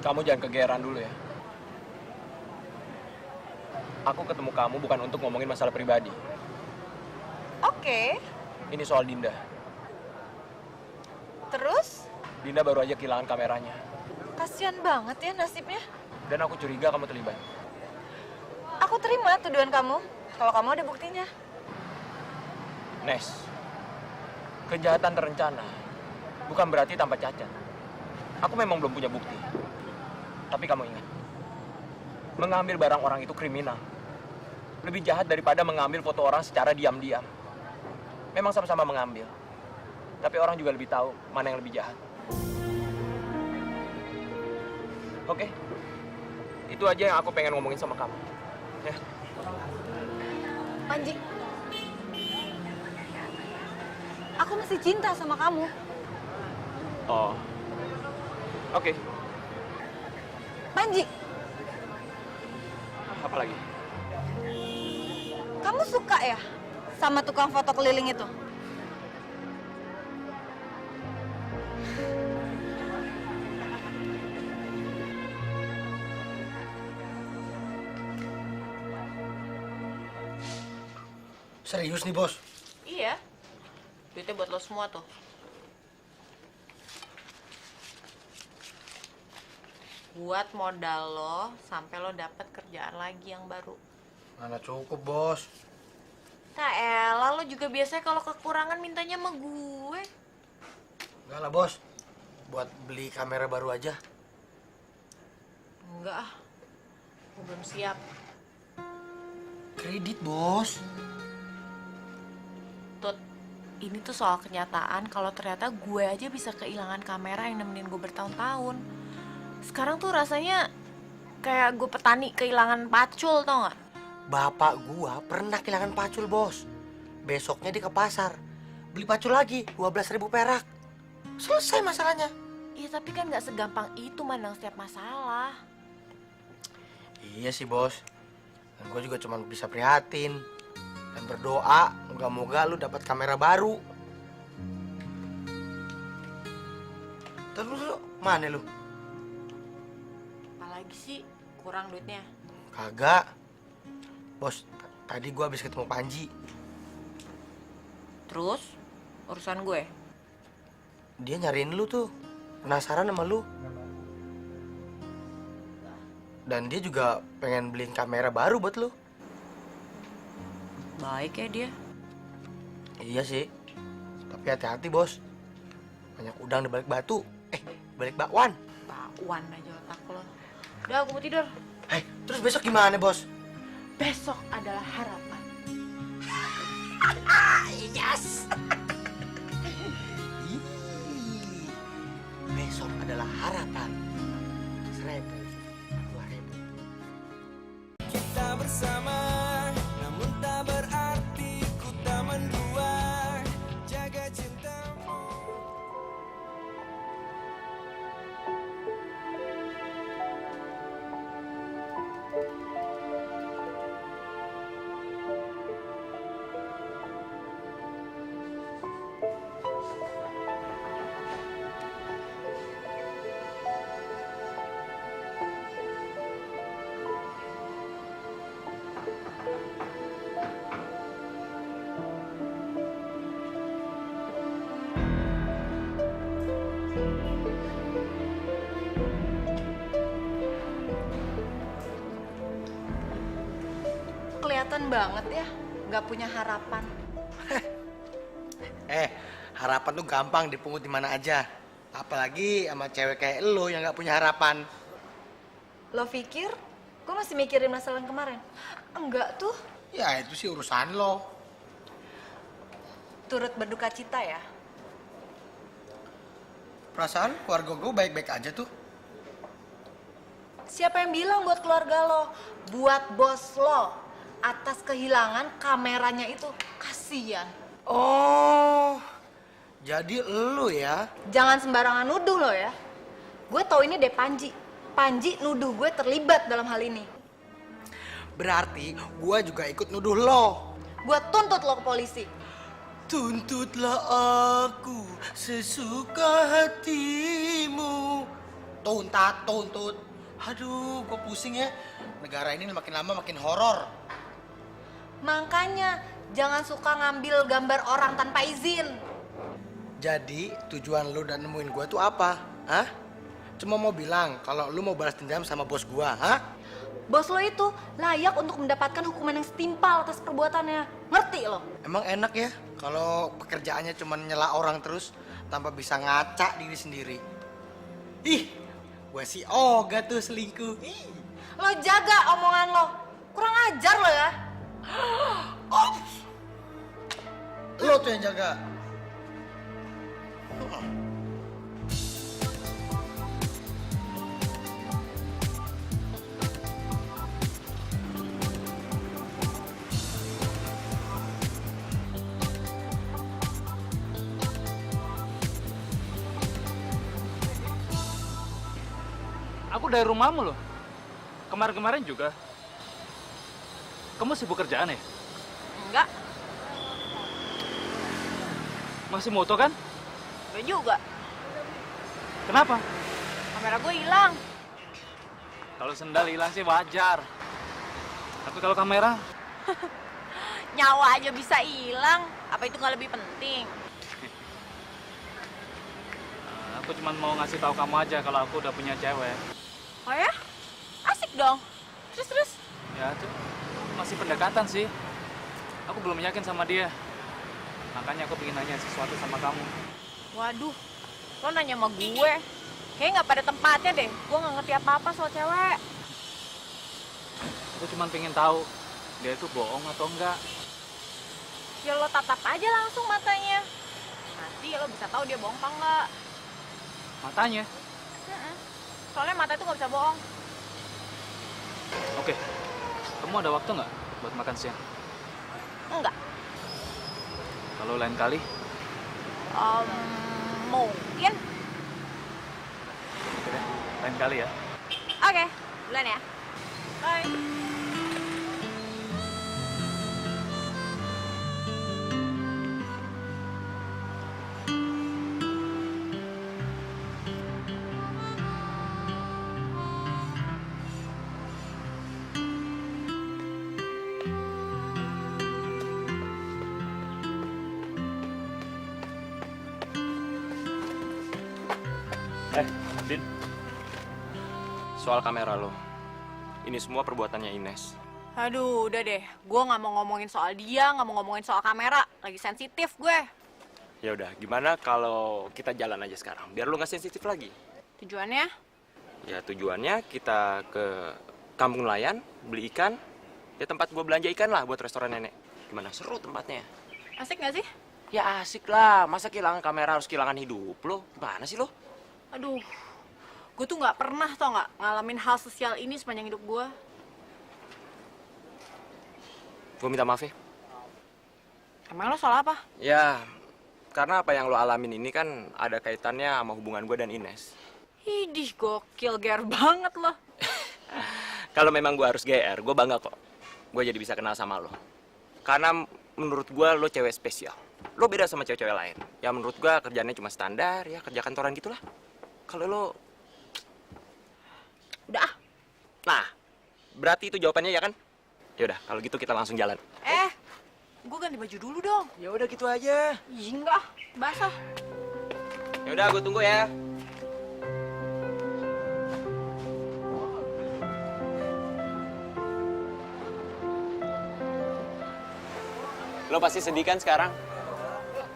S4: Kamu jangan kegeeran dulu ya. Aku ketemu kamu bukan untuk ngomongin masalah pribadi.
S3: Oke,
S4: Ini soal Dinda.
S3: terus?
S4: Dinda baru aja kehilangan kameranya.
S3: Kasian banget ya nasibnya.
S4: Dan aku curiga kamu terlibat.
S3: Aku terima tuduhan kamu, kalau kamu ada buktinya.
S4: Nes, kejahatan terencana bukan berarti tanpa cacat. Aku memang belum punya bukti. Tapi kamu ingat, mengambil barang orang itu kriminal. Lebih jahat daripada mengambil foto orang secara diam-diam. Memang sama-sama mengambil. Tapi orang juga lebih tahu mana yang lebih jahat. Oke, itu aja yang aku pengen ngomongin sama kamu. Ya.
S3: Panji, aku masih cinta sama kamu.
S4: Oh, oke.
S3: Panji,
S4: Apa lagi?
S3: kamu suka ya sama tukang foto keliling itu?
S2: Serius nih, Bos?
S8: Iya. Duitnya buat lo semua tuh. Buat modal lo sampai lo dapet kerjaan lagi yang baru.
S2: Mana cukup, Bos.
S8: Tak elah, lo juga biasanya kalau kekurangan mintanya sama gue.
S2: Enggak lah, Bos. Buat beli kamera baru aja.
S8: Enggak ah. Gue belum siap.
S2: Kredit, Bos.
S8: Tut, ini tuh soal kenyataan kalau ternyata gue aja bisa kehilangan kamera yang nemenin gue bertahun-tahun. Sekarang tuh rasanya kayak gue petani kehilangan pacul, tau gak?
S2: Bapak gua pernah kehilangan pacul, Bos. Besoknya dia ke pasar. Beli pacul lagi, 12.000 perak. Selesai masalahnya.
S8: Iya, tapi kan gak segampang itu mandang setiap masalah.
S2: Iya sih, Bos. Dan gue juga cuma bisa prihatin. Dan berdoa, moga-moga lu dapat kamera baru. Terus lu, mana lu?
S8: Apalagi sih, kurang duitnya.
S2: Kagak. Bos, tadi gua habis ketemu Panji.
S8: Terus, urusan gue.
S2: Dia nyariin lu tuh. Penasaran sama lu. Dan dia juga pengen beliin kamera baru buat lu.
S8: Baik ya dia.
S2: Iya sih. Tapi hati-hati, Bos. Banyak udang di balik batu. Balik bakwan.
S8: Bakwan aja otak lo. Udah, aku mau tidur.
S2: Terus besok gimana, Bos?
S8: Besok adalah harapan.
S2: Yes. Besok adalah harapan. 1.000, 2.000.
S1: Kita bersama, namun tak berarti ku tak mendua. Jaga cintamu.
S3: Kelihatan banget ya, nggak punya harapan.
S2: Harapan tuh gampang dipungut di mana aja. Apalagi sama cewek kayak lo yang nggak punya harapan.
S3: Lo pikir gue masih mikirin masalah yang kemarin? Enggak tuh,
S2: Ya itu sih urusan lo.
S3: turut berduka cita ya.
S2: Perasaan keluarga gue baik-baik aja tuh.
S3: Siapa yang bilang buat keluarga lo? Buat bos lo. Atas kehilangan kameranya itu, kasihan.
S2: Oh, jadi lo ya?
S3: Jangan sembarangan nuduh lo ya. Gue tau ini deh Panji. Panji nuduh gue terlibat dalam hal ini.
S2: Berarti gue juga ikut nuduh lo.
S3: Gue tuntut lo ke polisi.
S2: Tuntutlah aku sesuka hatimu. Tuntut. Aduh, gue pusing ya. Negara ini makin lama makin horor.
S3: Makanya jangan suka ngambil gambar orang tanpa izin.
S2: Jadi tujuan lu dan nemuin gue tuh apa? Hah? Cuma mau bilang kalau lu mau balas dendam sama bos gue, hah?
S3: Bos lo itu layak untuk mendapatkan hukuman yang setimpal atas perbuatannya. Ngerti lo?
S2: Emang enak ya kalau pekerjaannya cuma nyela orang terus tanpa bisa ngaca diri sendiri. Ih, gue si Oga tuh selingkuh. Ih.
S3: Lo jaga omongan lo. Kurang ajar lo ya.
S2: Lo tuh yang jaga.
S6: Aku dari rumahmu loh. Kemarin-kemarin juga. Kamu sibuk kerjaan ya?
S8: Enggak,
S6: Masih moto kan?
S8: gue juga.
S6: Kenapa?
S8: Kamera gue hilang.
S6: Kalau sendal hilang sih wajar. Tapi kalau kamera,
S8: Nyawa aja bisa hilang, apa itu nggak lebih penting?
S6: Aku cuma mau ngasih tahu kamu aja kalau aku udah punya cewek.
S8: Oh ya? Asik dong. Terus?
S6: Ya tuh, masih pendekatan sih. Aku belum yakin sama dia. Makanya aku pengen nanya sesuatu sama kamu.
S8: Waduh, lo nanya sama gue. Kayaknya nggak pada tempatnya deh. Gue nggak ngerti apa-apa soal cewek.
S6: Aku cuma pengen tahu dia itu bohong atau enggak.
S8: Ya lo tatap aja langsung matanya. Nanti lo bisa tahu dia bohong apa enggak.
S6: Matanya?
S8: Soalnya mata itu nggak bisa bohong.
S6: Oke, kamu ada waktu nggak buat makan siang?
S8: Enggak.
S6: Kalau lain kali?
S8: Mungkin.
S6: Oke deh, lain kali ya.
S8: Oke, duluan ya. Bye.
S6: Din.
S4: Soal kamera lo, ini semua perbuatannya Ines.
S8: Aduh, udah deh. Gue nggak mau ngomongin soal dia, nggak mau ngomongin soal kamera. Lagi sensitif gue.
S4: Ya udah, gimana kalau kita jalan aja sekarang, biar lo nggak sensitif lagi.
S8: Tujuannya?
S4: Ya tujuannya kita ke Kampung Nelayan, beli ikan. Ya tempat gua belanja ikan lah buat restoran nenek. Gimana, seru tempatnya?
S8: Asik nggak sih?
S4: Ya asik lah, masa kehilangan kamera harus kehilangan hidup lo? Gimana sih lo?
S8: Aduh, gue tuh nggak pernah tau nggak ngalamin hal sosial ini sepanjang hidup gue.
S4: Gue minta maaf ya.
S8: Emang lo soal apa?
S4: Ya, karena apa yang lo alamin ini kan ada kaitannya sama hubungan gue dan Ines.
S8: Idih, gokil, ger banget lo.
S4: Kalau memang gue harus GR, gue bangga kok. Gue jadi bisa kenal sama lo. Karena menurut gue lo cewek spesial. Lo beda sama cewek-cewek lain. Ya menurut gue kerjaannya cuma standar, ya kerja kantoran gitulah. Kalau lo...
S8: Udah.
S4: Nah, berarti itu jawabannya ya kan? Ya udah, kalau gitu kita langsung jalan.
S8: Gue ganti baju dulu dong.
S4: Ya udah gitu aja.
S8: Ih, enggak, basah.
S4: Ya udah, gue tunggu ya. Lo pasti sedih kan sekarang?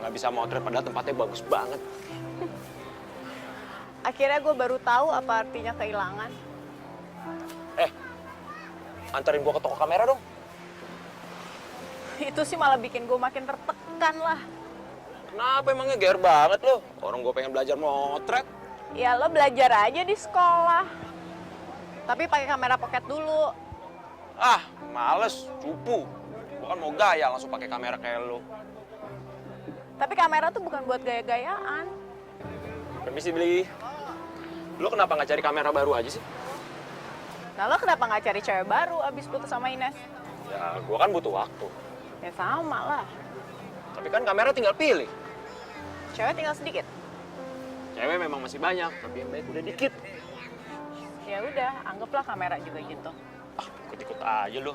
S4: Nggak bisa motret padahal tempatnya bagus banget.
S8: Akhirnya gue baru tahu apa artinya kehilangan.
S4: Antarin gue ke toko kamera dong.
S8: Itu sih malah bikin gue makin tertekan lah.
S4: Kenapa emangnya GR banget lo? Orang gue pengen belajar motret.
S8: Ya lo belajar aja di sekolah. Tapi pakai kamera pocket dulu.
S4: Ah, males, cupu. Gue kan mau gaya langsung pakai kamera kayak lo.
S8: Tapi kamera tuh bukan buat gaya-gayaan.
S4: Permisi, Beli. Lo kenapa nggak cari kamera baru aja sih?
S8: Nah lo kenapa nggak cari cewek baru abis putus sama Ines?
S4: Ya, gue kan butuh waktu.
S8: Ya sama lah.
S4: Tapi kan kamera tinggal pilih.
S8: Cewek tinggal sedikit.
S4: Cewek memang masih banyak, tapi yang baik udah dikit.
S8: Ya udah, anggaplah kamera juga gitu.
S4: Ah, ikut-ikut aja lo.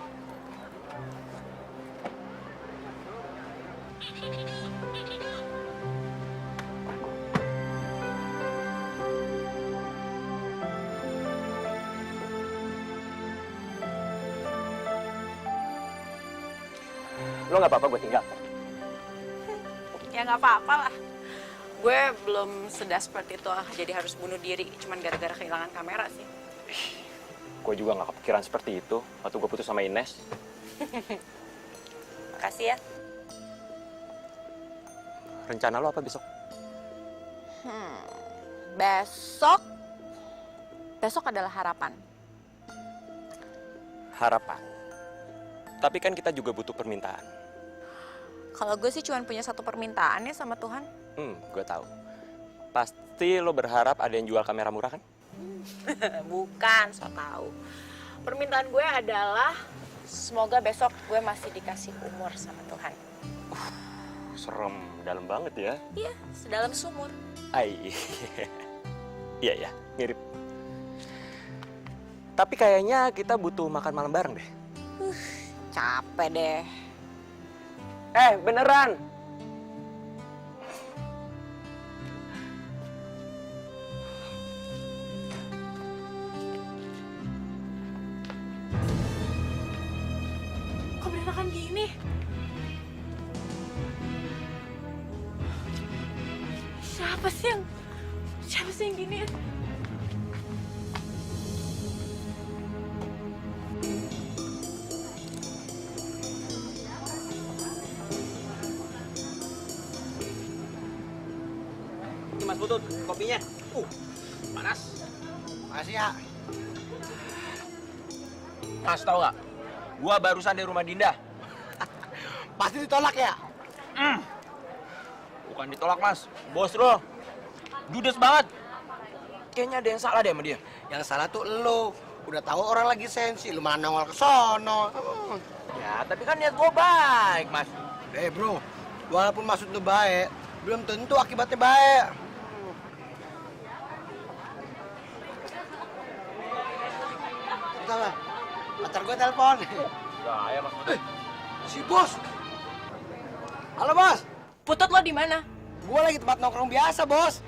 S4: Lo nggak apa-apa gue tinggal?
S8: Ya nggak apa-apa lah. Gue belum sedesperate itu jadi harus bunuh diri cuman gara-gara kehilangan kamera sih.
S4: Gue juga nggak kepikiran seperti itu waktu gue putus sama Ines.
S8: Makasih ya.
S4: Rencana lo apa besok?
S8: Besok adalah harapan.
S4: Harapan. Tapi kan kita juga butuh permintaan.
S8: Kalau gue sih cuma punya satu permintaan ya sama Tuhan.
S4: Gue tahu. Pasti lo berharap ada yang jual kamera murah kan?
S8: Bukan, so tau. Permintaan gue adalah semoga besok gue masih dikasih umur sama Tuhan.
S4: Serem, dalam banget ya.
S8: Iya, sedalam sumur.
S4: Iya, mirip. Tapi kayaknya kita butuh makan malam bareng deh.
S8: Capek deh.
S4: Beneran.
S8: Kok berantakan gini? Siapa sih yang gini?
S2: Ini Mas Butut, kopinya. Panas. Makasih ya.
S4: Mas, tau gak? Gua barusan dari rumah Dinda.
S2: Pasti ditolak ya?
S4: Bukan ditolak, Mas. Bos lo. Judes banget. Kayaknya ada yang salah deh sama dia.
S2: Yang salah tuh lo. Udah tahu orang lagi sensi, lu malah nongol ke sono.
S4: Ya, tapi kan niat gua baik, Mas.
S2: Bro, walaupun maksud lu baik, belum tentu akibatnya baik. Bentar, Bang. Pacar gue telepon.
S4: Ya, Mas Butut.
S2: Si bos. Halo, Bos.
S8: Putut, lo di mana?
S2: Gue lagi tempat nongkrong biasa, Bos.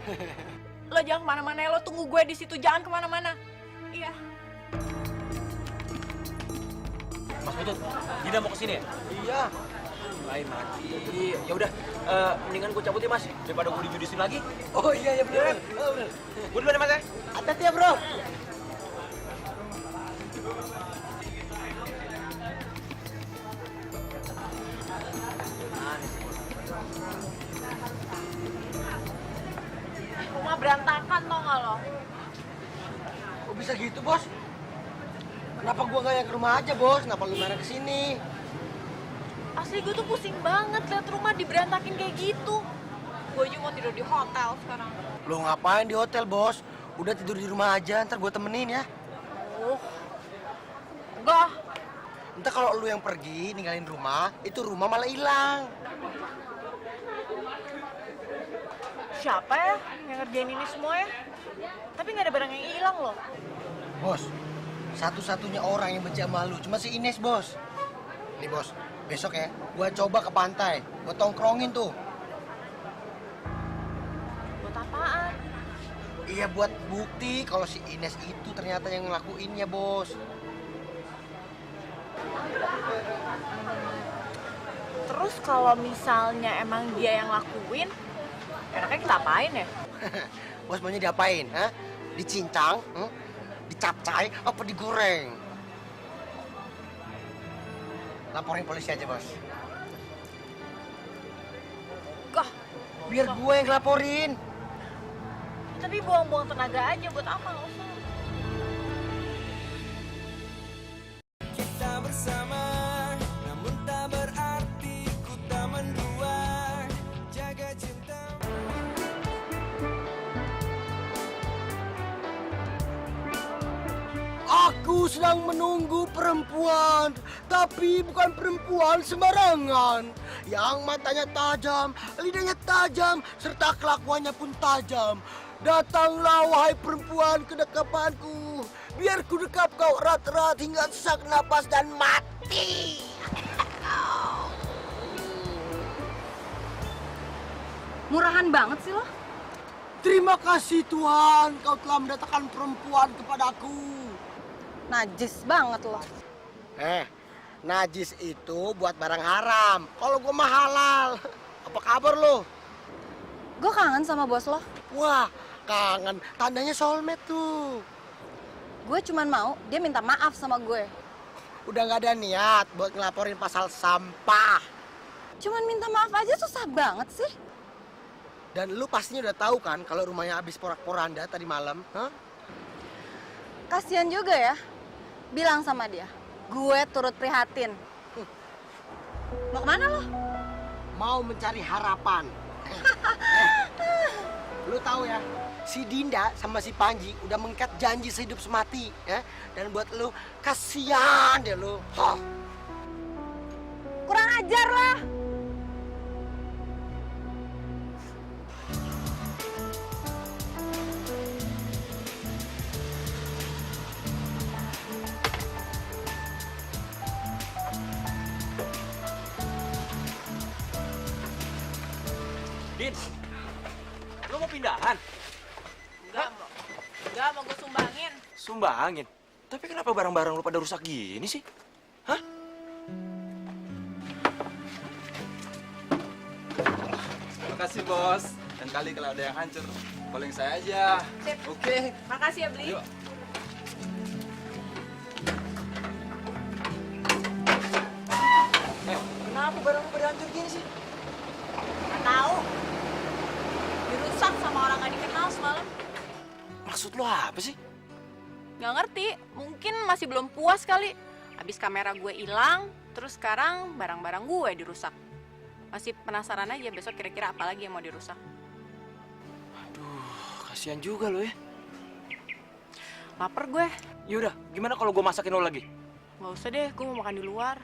S8: Lo jangan kemana-mana ya, lo tunggu gue di situ, jangan kemana-mana. Iya.
S4: Mas Butut, Dinda mau kesini ya?
S2: Iya.
S4: Lain mati. Ya udah, mendingan gue cabut ya, Mas. Daripada gue dijudesin lagi.
S2: Oh iya, bener.
S4: Gue duluan ya, Mas ya.
S2: Hati-hati ya, Bro.
S8: Rumah berantakan, tau gak lo?
S2: Kok bisa gitu, Bos? Kenapa gua nggak yang ke rumah aja, Bos? Kenapa lu marah kesini?
S8: Asli gue tuh pusing banget liat rumah diberantakin kayak gitu. Gue juga mau tidur di hotel sekarang.
S2: Lu ngapain di hotel, Bos? Udah tidur di rumah aja, ntar gua temenin ya.
S8: Enggak.
S2: Ntar kalau lu yang pergi, ninggalin rumah, itu rumah malah hilang.
S8: Siapa ya yang ngerjain ini semua ya? Tapi nggak ada barang yang hilang loh.
S2: Bos, satu-satunya orang yang benci sama lu cuma si Ines, Bos. Nih, Bos, besok ya, gua coba ke pantai. Gua tongkrongin tuh.
S8: Buat apaan?
S2: Iya, buat bukti kalau si Ines itu ternyata yang ngelakuinnya, Bos.
S8: Terus kalau misalnya emang dia yang lakuin, enaknya kita apain ya?
S2: Bos maunya diapain, ha? Dicincang, dicapcay, apa digoreng? Laporin polisi aja, Bos.
S8: Gah,
S2: Biar gue yang laporin.
S8: tapi buang-buang tenaga aja buat apa? Nggak usah.
S1: Kita bersama, namun tak berarti ku tak mendua. Jaga cinta.
S2: Aku sedang menunggu perempuan, tapi bukan perempuan sembarangan. Yang matanya tajam, lidahnya tajam, serta kelakuannya pun tajam. Datanglah wahai perempuan ke dekapanku, biar ku dekap kau erat-erat hingga sesak napas dan mati.
S3: Murahan banget sih lo.
S2: Terima kasih Tuhan, kau telah mendatangkan perempuan kepadaku.
S3: Najis banget lo.
S2: Najis itu buat barang haram. Kalau gue mah halal. Apa kabar lo?
S3: Gue kangen sama bos lo.
S2: Wah, kangen. Tandanya soulmate tuh.
S3: Gue cuman mau dia minta maaf sama gue.
S2: Udah nggak ada niat buat ngelaporin pasal sampah.
S3: Cuman minta maaf aja susah banget sih.
S2: Dan lu pastinya udah tahu kan kalau rumahnya habis porak-poranda tadi malam, hah?
S3: Kasian juga ya. Bilang sama dia, gue turut prihatin. Mau kemana lo?
S2: Mau mencari harapan. Lu tahu ya, si Dinda sama si Panji udah mengikat janji sehidup semati, ya. Dan buat lu kasihan deh lu. Hah.
S3: Kurang ajar lah.
S4: Din, lo mau pindahan?
S8: Enggak mau gue sumbangin.
S4: Sumbangin? Tapi kenapa barang-barang lo pada rusak gini sih? Hah?
S10: Makasih bos. Dan kali kalau ada yang hancur, calling saya aja.
S8: Sip.
S10: Oke.
S8: Makasih ya, Beli.
S10: Yuk.
S4: Kenapa barang lo pada hancur gini sih?
S8: Nggak tahu. Dirusak sama orang nggak dikenal semalam.
S4: Maksud lo apa sih?
S8: Nggak ngerti. Mungkin masih belum puas kali. Habis kamera gue hilang, terus sekarang barang-barang gue dirusak. Masih penasaran aja besok kira-kira apa lagi yang mau dirusak.
S4: Aduh, kasihan juga lo ya.
S8: Laper gue.
S4: Yaudah, gimana kalau gue masakin lo lagi?
S8: Nggak usah deh, gue mau makan di luar.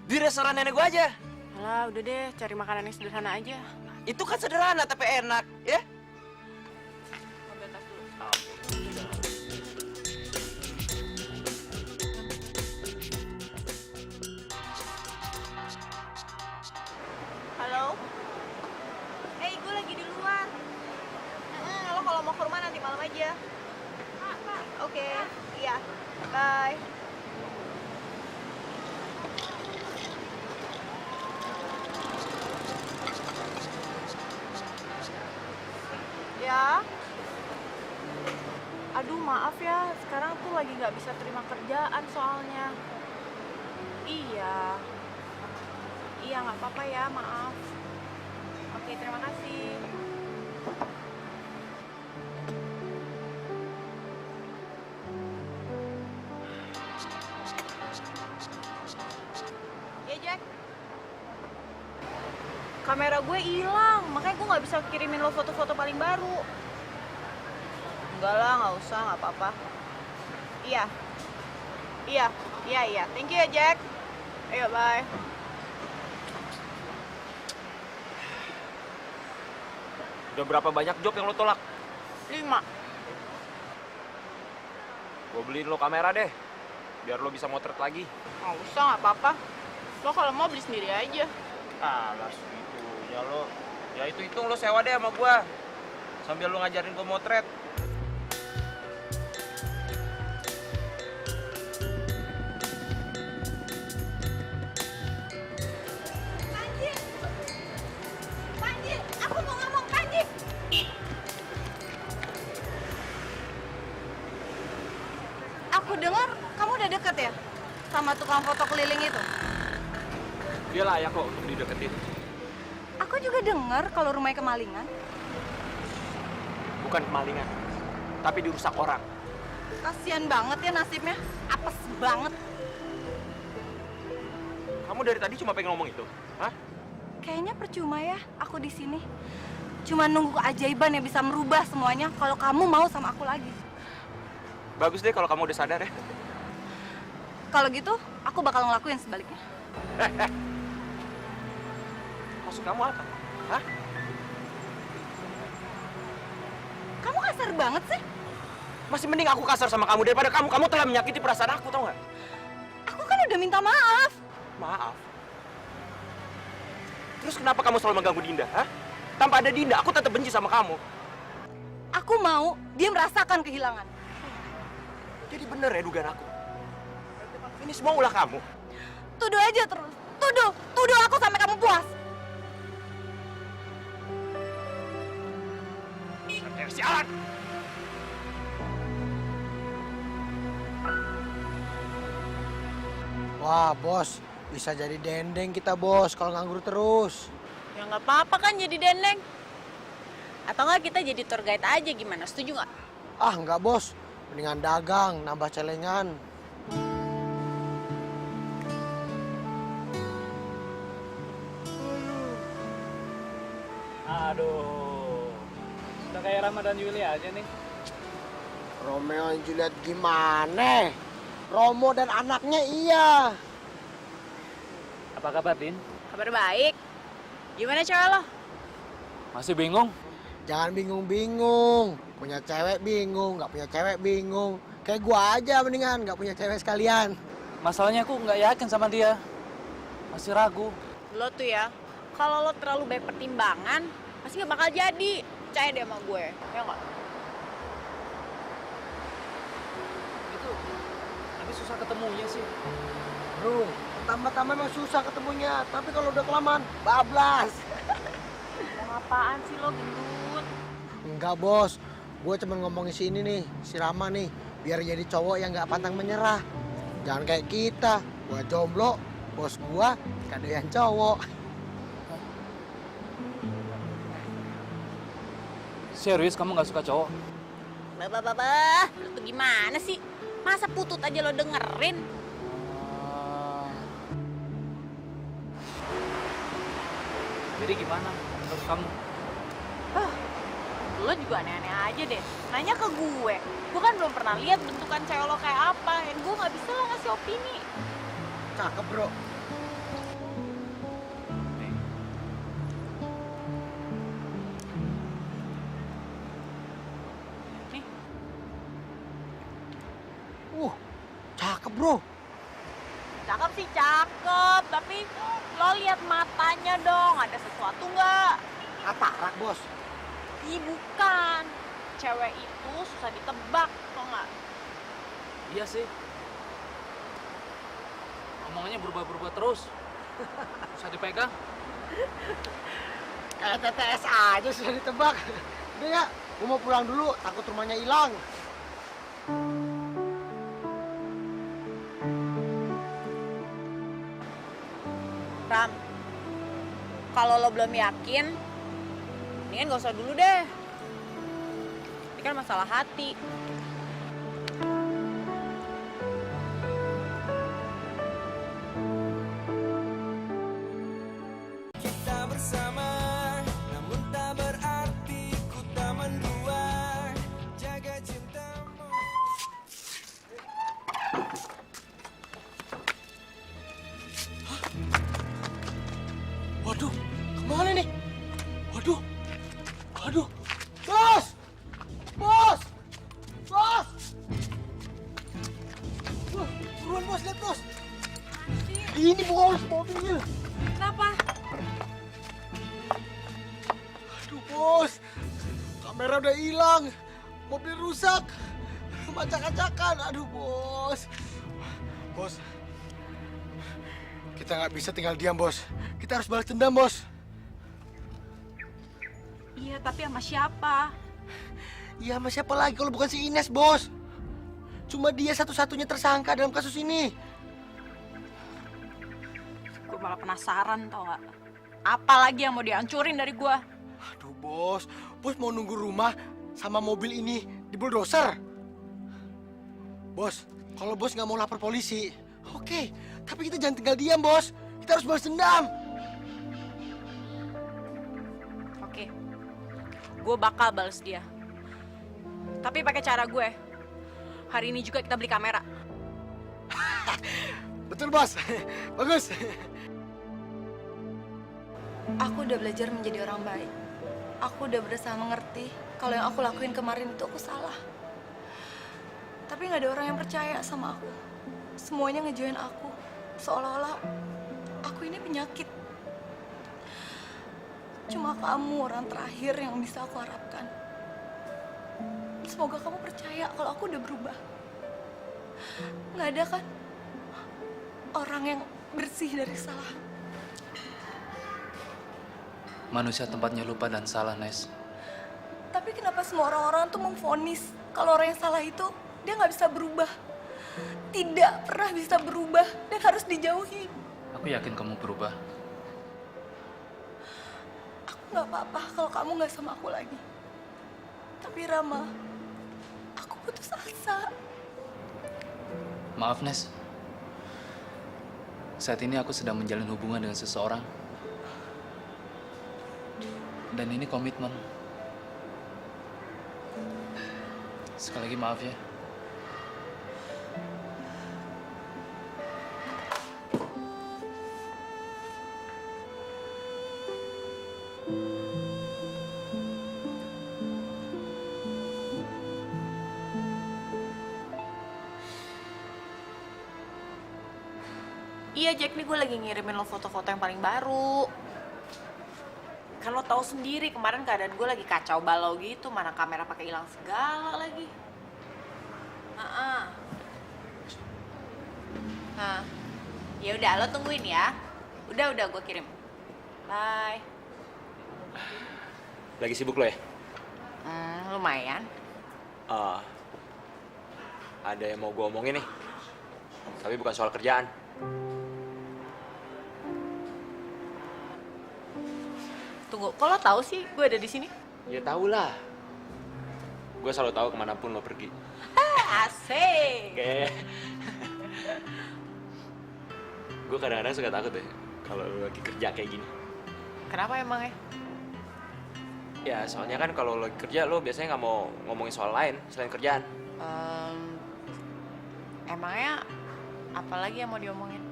S4: Di restoran nenek gue aja.
S8: Alah, udah deh, cari makanan yang sederhana aja.
S4: Itu kan sederhana tapi enak, ya?
S8: Ambil tas dulu. Halo? Hey, gue lagi di luar. Lo kalau mau ke rumah nanti malam aja. Oke, iya. Bye. Ya. Aduh, maaf ya. Sekarang tuh lagi nggak bisa terima kerjaan soalnya. Iya. Iya, nggak apa-apa ya, maaf. Oke, terima kasih. Ya, Jack. Kamera gue hilang, makanya gue nggak bisa kirimin lo foto-foto paling baru. Enggak lah, nggak usah, nggak apa-apa. Iya. Iya, iya, iya. Thank you ya, Jack. Ayo, bye.
S4: Udah berapa banyak job yang lo tolak?
S8: 5.
S4: Gue beliin lo kamera deh, biar lo bisa motret lagi.
S8: Nggak usah, nggak apa-apa. Lo kalau mau beli sendiri aja.
S4: Alah segitunya lo. Ya hitung lo sewa deh sama gue. Sambil lo ngajarin gue motret.
S3: Panji! Panji! Aku mau ngomong, Panji! Aku dengar kamu udah deket ya sama tukang foto keliling itu.
S4: Dia layak kok untuk dideketin.
S3: Aku juga dengar kalau rumahnya kemalingan.
S4: Bukan kemalingan, tapi dirusak orang.
S3: Kasian banget ya nasibnya. Apes banget.
S4: Kamu dari tadi cuma pengen ngomong itu? Hah?
S3: Kayaknya percuma ya aku di sini. Cuma nunggu keajaiban yang bisa merubah semuanya kalau kamu mau sama aku lagi.
S4: Bagus deh kalau kamu udah sadar ya.
S3: Kalau gitu, aku bakal ngelakuin sebaliknya.
S4: Maksud kamu apa? Hah?
S3: Kamu kasar banget sih.
S4: Masih mending aku kasar sama kamu daripada kamu telah menyakiti perasaan aku, tau nggak?
S3: Aku kan udah minta maaf.
S4: Maaf. Terus kenapa kamu selalu mengganggu Dinda, hah? Tanpa ada Dinda, aku tetap benci sama kamu.
S3: Aku mau dia merasakan kehilangan.
S4: Jadi bener ya dugaan aku. Ini semua ulah kamu.
S3: Tuduh aja terus. Tuduh aku sampai kamu puas.
S4: Sialan!
S2: Wah, bos. Bisa jadi dendeng kita, bos, kalau nganggur terus.
S8: Ya nggak apa-apa kan jadi dendeng. Atau nggak kita jadi tour guide aja gimana? Setuju nggak?
S2: Ah, enggak, bos. Mendingan dagang, nambah celengan.
S6: Aduh, udah kayak Rama dan Yuli aja nih.
S2: Romeo dan Juliet gimana? Romo dan anaknya iya.
S6: Apa kabar, Din?
S8: Kabar baik. Gimana cewek lo?
S6: Masih bingung?
S2: Jangan bingung-bingung. Punya cewek bingung, nggak punya cewek bingung. Kayak gua aja mendingan, nggak punya cewek sekalian.
S6: Masalahnya aku nggak yakin sama dia. Masih ragu.
S8: Lo tuh ya, kalau lo terlalu banyak pertimbangan, pasti gak bakal jadi. Percaya deh sama gue, ya nggak?
S6: Itu, tapi susah ketemunya sih.
S2: Bro, pertama-tama emang susah ketemunya, tapi kalau udah kelamaan, bablas.
S8: Mau apaan sih lo gendut?
S2: Enggak bos, gue cuma ngomongin si ini nih, si Rama nih, biar jadi cowok yang nggak pantang menyerah. Jangan kayak kita, gue jomblo, bos gue kado yang cowok.
S6: Serius kamu nggak suka cowok?
S8: Bah, lo tuh gimana sih? Masa putut aja lo dengerin?
S6: Jadi gimana menurut kamu?
S8: Lo juga aneh-aneh aja deh. Nanya ke gue. Gue kan belum pernah lihat bentukan cewek lo kayak apa. Dan gue nggak bisa lah ngasih opini.
S2: Cakep bro.
S8: Nih.
S2: Cakep bro.
S8: Cakep sih cakep. Tapi lo lihat matanya dong. Ada sesuatu nggak?
S2: Katarak bos.
S8: Ih bukan. Cewek itu susah ditebak, tau nggak?
S6: Iya sih. Omongannya berubah-berubah terus. Susah dipegang.
S2: Kayak TTS aja susah ditebak. Udah ya, gue mau pulang dulu, takut rumahnya hilang.
S8: Ram, kalau lo belum yakin, mendingan gak usah dulu deh. Ini kan masalah hati.
S1: Kita bersama, namun tak berarti ku tak mendua. Jaga cintamu.
S2: Waduh, kemana nih? Waduh, bos! Bos! Bos! Buruan bos, lihat bos! Ini bos, mobil!
S8: Kenapa?
S2: Aduh bos, kamera udah hilang, mobil rusak, acak-acakan, aduh bos. Bos, kita nggak bisa tinggal diam bos, kita harus balas dendam bos.
S8: Iya, tapi sama siapa?
S2: Iya sama siapa lagi kalau bukan si Ines bos. Cuma dia satu-satunya tersangka dalam kasus ini.
S8: Gue malah penasaran tau gak? Apa lagi yang mau dihancurin dari gue?
S2: Aduh bos, bos mau nunggu rumah sama mobil ini di bulldozer. Bos, kalau bos nggak mau lapor polisi, oke. Tapi kita jangan tinggal diam bos, kita harus balas dendam.
S8: Oke, gue bakal balas dia. Tapi pakai cara gue. Hari ini juga kita beli kamera.
S2: Betul bos, bagus.
S3: Aku udah belajar menjadi orang baik. Aku udah berusaha mengerti kalau yang aku lakuin kemarin itu aku salah. Tapi nggak ada orang yang percaya sama aku. Semuanya ngejoin aku, seolah-olah aku ini penyakit. Cuma kamu orang terakhir yang bisa aku harapkan. Semoga kamu percaya kalau aku udah berubah. Nggak ada kan orang yang bersih dari kesalahan.
S6: Manusia tempatnya lupa dan salah, Nes.
S3: Tapi kenapa semua orang-orang tuh memvonis kalau orang yang salah itu dia nggak bisa berubah, tidak pernah bisa berubah dan harus dijauhi.
S6: Aku yakin kamu berubah.
S3: Aku nggak apa-apa kalau kamu nggak sama aku lagi. Tapi Rama, aku putus asa.
S6: Maaf, Nes. Saat ini aku sedang menjalin hubungan dengan seseorang. Dan ini komitmen. Sekali lagi maaf ya.
S8: Iya Jack, nih gue lagi ngirimin lo foto-foto yang paling baru.
S5: Kan lo tahu sendiri kemarin keadaan gue lagi kacau balau gitu, mana kamera pakai hilang segala lagi. Nah, ya udah lo tungguin ya. Udah gue kirim. Bye.
S4: Lagi sibuk lo ya?
S5: Lumayan.
S4: Ada yang mau gue omongin nih. Tapi bukan soal kerjaan.
S5: Tunggu, kok lo tahu sih gue ada di sini?
S4: Ya tau lah. Gue selalu tahu kemanapun lo pergi.
S5: Asik.
S4: Kayak gue kadang-kadang suka takut deh kalau lo lagi kerja kayak gini.
S5: Kenapa emang ya?
S4: Ya soalnya kan kalau lo lagi kerja lo biasanya nggak mau ngomongin soal lain selain kerjaan.
S5: Emangnya apalagi yang mau diomongin?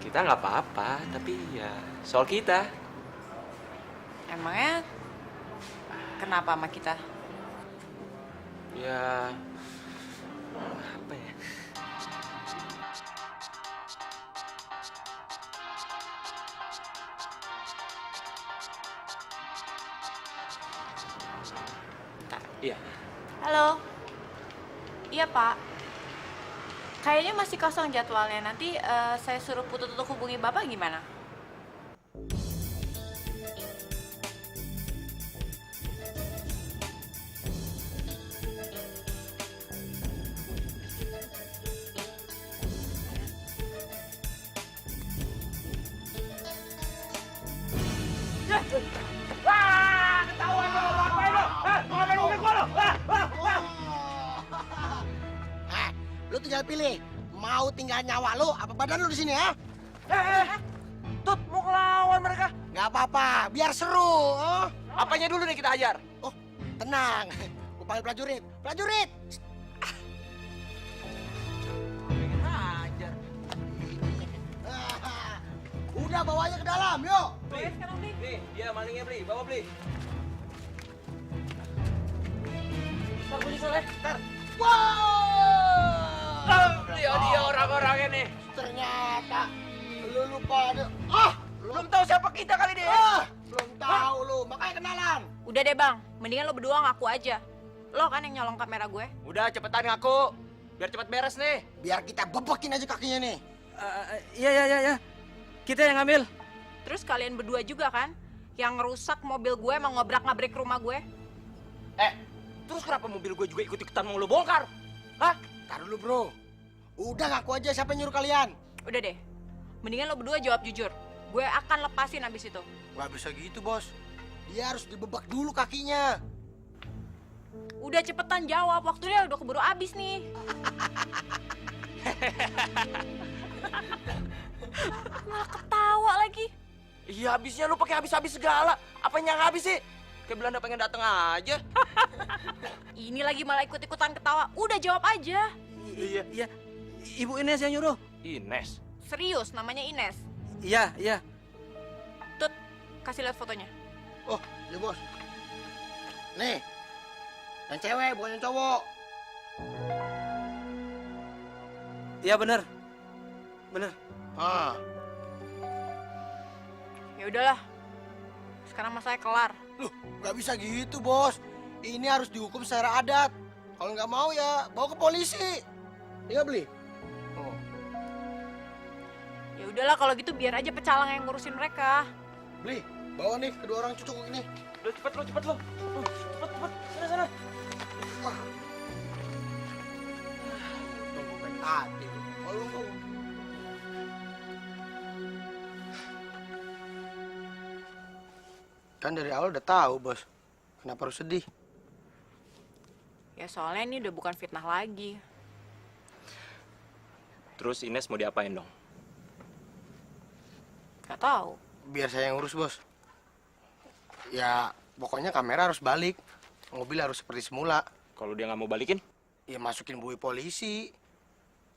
S4: Kita nggak apa-apa, tapi ya soal kita.
S5: Emangnya kenapa sama kita?
S4: Ya apa ya? Iya.
S5: Halo. Iya, Pak. Kayaknya masih kosong jadwalnya. Nanti saya suruh Putut untuk hubungi Bapak gimana?
S2: Lu tinggal pilih, mau tinggal nyawa lu apa badan lu di sini ya?
S4: Tut, mau ngelawan mereka?
S2: Nggak apa-apa, biar seru. Oh.
S4: Apanya dulu nih kita ajar?
S2: Oh, tenang. Gua panggil prajurit. Prajurit!
S4: Pengen ajar.
S2: Udah bawa aja ke dalam, yuk.
S4: Nih, dia malingnya beli, bawa beli. Ntar beli soleh, ntar.
S2: Wow!
S4: Dia orang-orangnya nih.
S2: Ternyata lu lupa ada.
S4: Belum tahu siapa kita kali deh.
S2: Belum tahu lu, makanya kenalan.
S5: Udah deh, Bang. Mendingan lo berdua ngaku aja. Lo kan yang nyolong kamera gue.
S4: Udah cepetan ngaku, biar cepet beres nih.
S2: Biar kita bebekin aja kakinya nih.
S11: Iya. Kita yang ngambil.
S5: Terus kalian berdua juga kan yang ngerusak mobil gue, mau ngobrak-ngabrik rumah gue.
S4: Terus kenapa mobil gue juga ikut-ikutan mau lo bongkar? Hah?
S2: Tar dulu, bro. Udah ngaku aja siapa yang nyuruh kalian.
S5: Udah deh. Mendingan lo berdua jawab jujur. Gue akan lepasin abis itu.
S2: Gak bisa gitu, bos. Dia harus dibebak dulu kakinya.
S5: Udah cepetan jawab, waktunya udah keburu abis nih. Malah ketawa lagi.
S4: Iya habisnya lu pakai habis-habis segala. Apa yang habis sih? Kayak Belanda pengen dateng aja.
S5: Ini lagi malah ikut-ikutan ketawa. Udah jawab aja.
S11: Iya. Ibu Ines yang nyuruh.
S4: Ines.
S5: Serius, namanya Ines.
S11: Iya.
S5: Tut, kasih lihat fotonya.
S2: Oh, ya bos. Nih, yang cewek bukan yang cowok.
S11: Iya bener.
S5: Ya udahlah. Sekarang masalahnya kelar.
S2: Loh, nggak bisa gitu, bos. Ini harus dihukum secara adat. Kalau nggak mau ya bawa ke polisi. Iya beli. Oh.
S5: Ya udahlah kalau gitu biar aja pecalang yang ngurusin mereka.
S2: Beli, bawa nih kedua orang cucuk ini.
S4: Udah cepet lo. Cepet. Sana.
S2: Tunggu baik hati. Kalau lu mau. Kan dari awal udah tahu, bos. Kenapa harus sedih?
S5: Ya soalnya ini udah bukan fitnah lagi.
S4: Terus Ines mau diapain dong?
S5: Gak tahu.
S2: Biar saya yang urus, bos. Ya, pokoknya kamera harus balik. Mobil harus seperti semula.
S4: Kalau dia nggak mau balikin?
S2: Ya masukin bui polisi.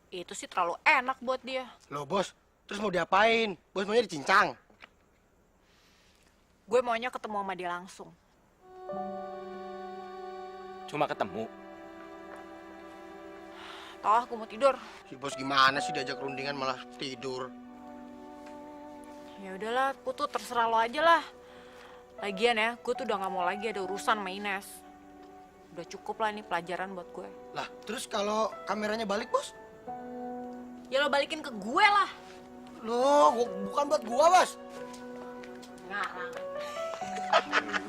S5: Itu sih terlalu enak buat dia.
S2: Loh, bos. Terus mau diapain? Bos maunya dicincang.
S5: Gue maunya ketemu sama dia langsung.
S4: Cuma ketemu.
S5: Toh, gue mau tidur.
S2: Si bos gimana sih diajak rundingan malah tidur?
S8: Ya udahlah, Putu terserah lo aja lah. Lagian ya, gue tuh udah gak mau lagi ada urusan sama Ines. Udah cukup lah ini pelajaran buat gue.
S2: Lah, terus kalau kameranya balik, Bos?
S8: Ya lo balikin ke gue lah.
S2: Loh, bukan buat gua, Bos.
S8: Ngarang.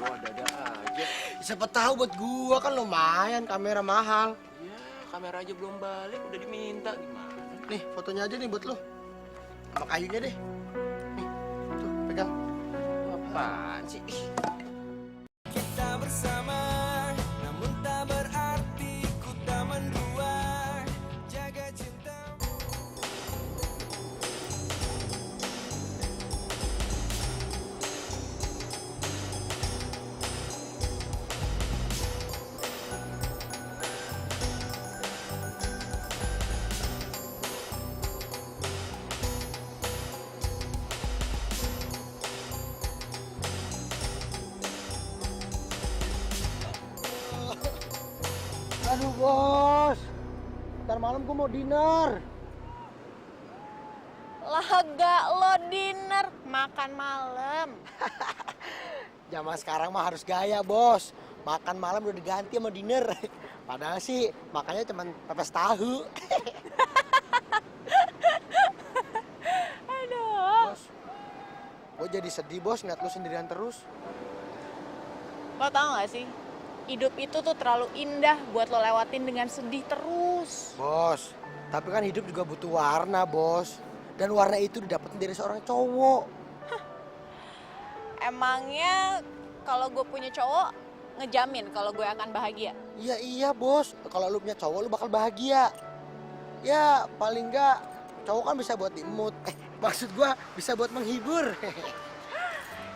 S4: Lu ada-ada aja.
S2: Siapa tahu buat gua kan lumayan kamera mahal.
S4: Ya, kamera aja belum balik udah diminta gimana?
S2: Nih, fotonya aja nih buat lo. Sama kayunya deh. Nih, tuh, pegang.
S4: Apaan sih?
S1: Kita bersama, namun tak berarti ku tak mendua. Jaga cintamu.
S2: Aduh, Bos. Ntar malam gua mau dinner.
S8: Laga lo dinner, makan malam.
S2: Zaman sekarang mah harus gaya, Bos. Makan malam udah diganti sama dinner. Padahal sih makannya cuma pepes tahu.
S8: Aduh.
S2: Bos, gue jadi sedih, Bos, ngeliat lu sendirian terus.
S8: Lo tau gak sih, hidup itu tuh terlalu indah buat lo lewatin dengan sedih terus.
S2: Bos, tapi kan hidup juga butuh warna, Bos. Dan warna itu didapetin dari seorang cowok.
S8: Emangnya kalau gue punya cowok, ngejamin kalau gue akan bahagia?
S2: Iya, Bos. Kalau lu punya cowok, lu bakal bahagia. Ya, paling enggak cowok kan bisa buat di mood. Maksud gua bisa buat menghibur.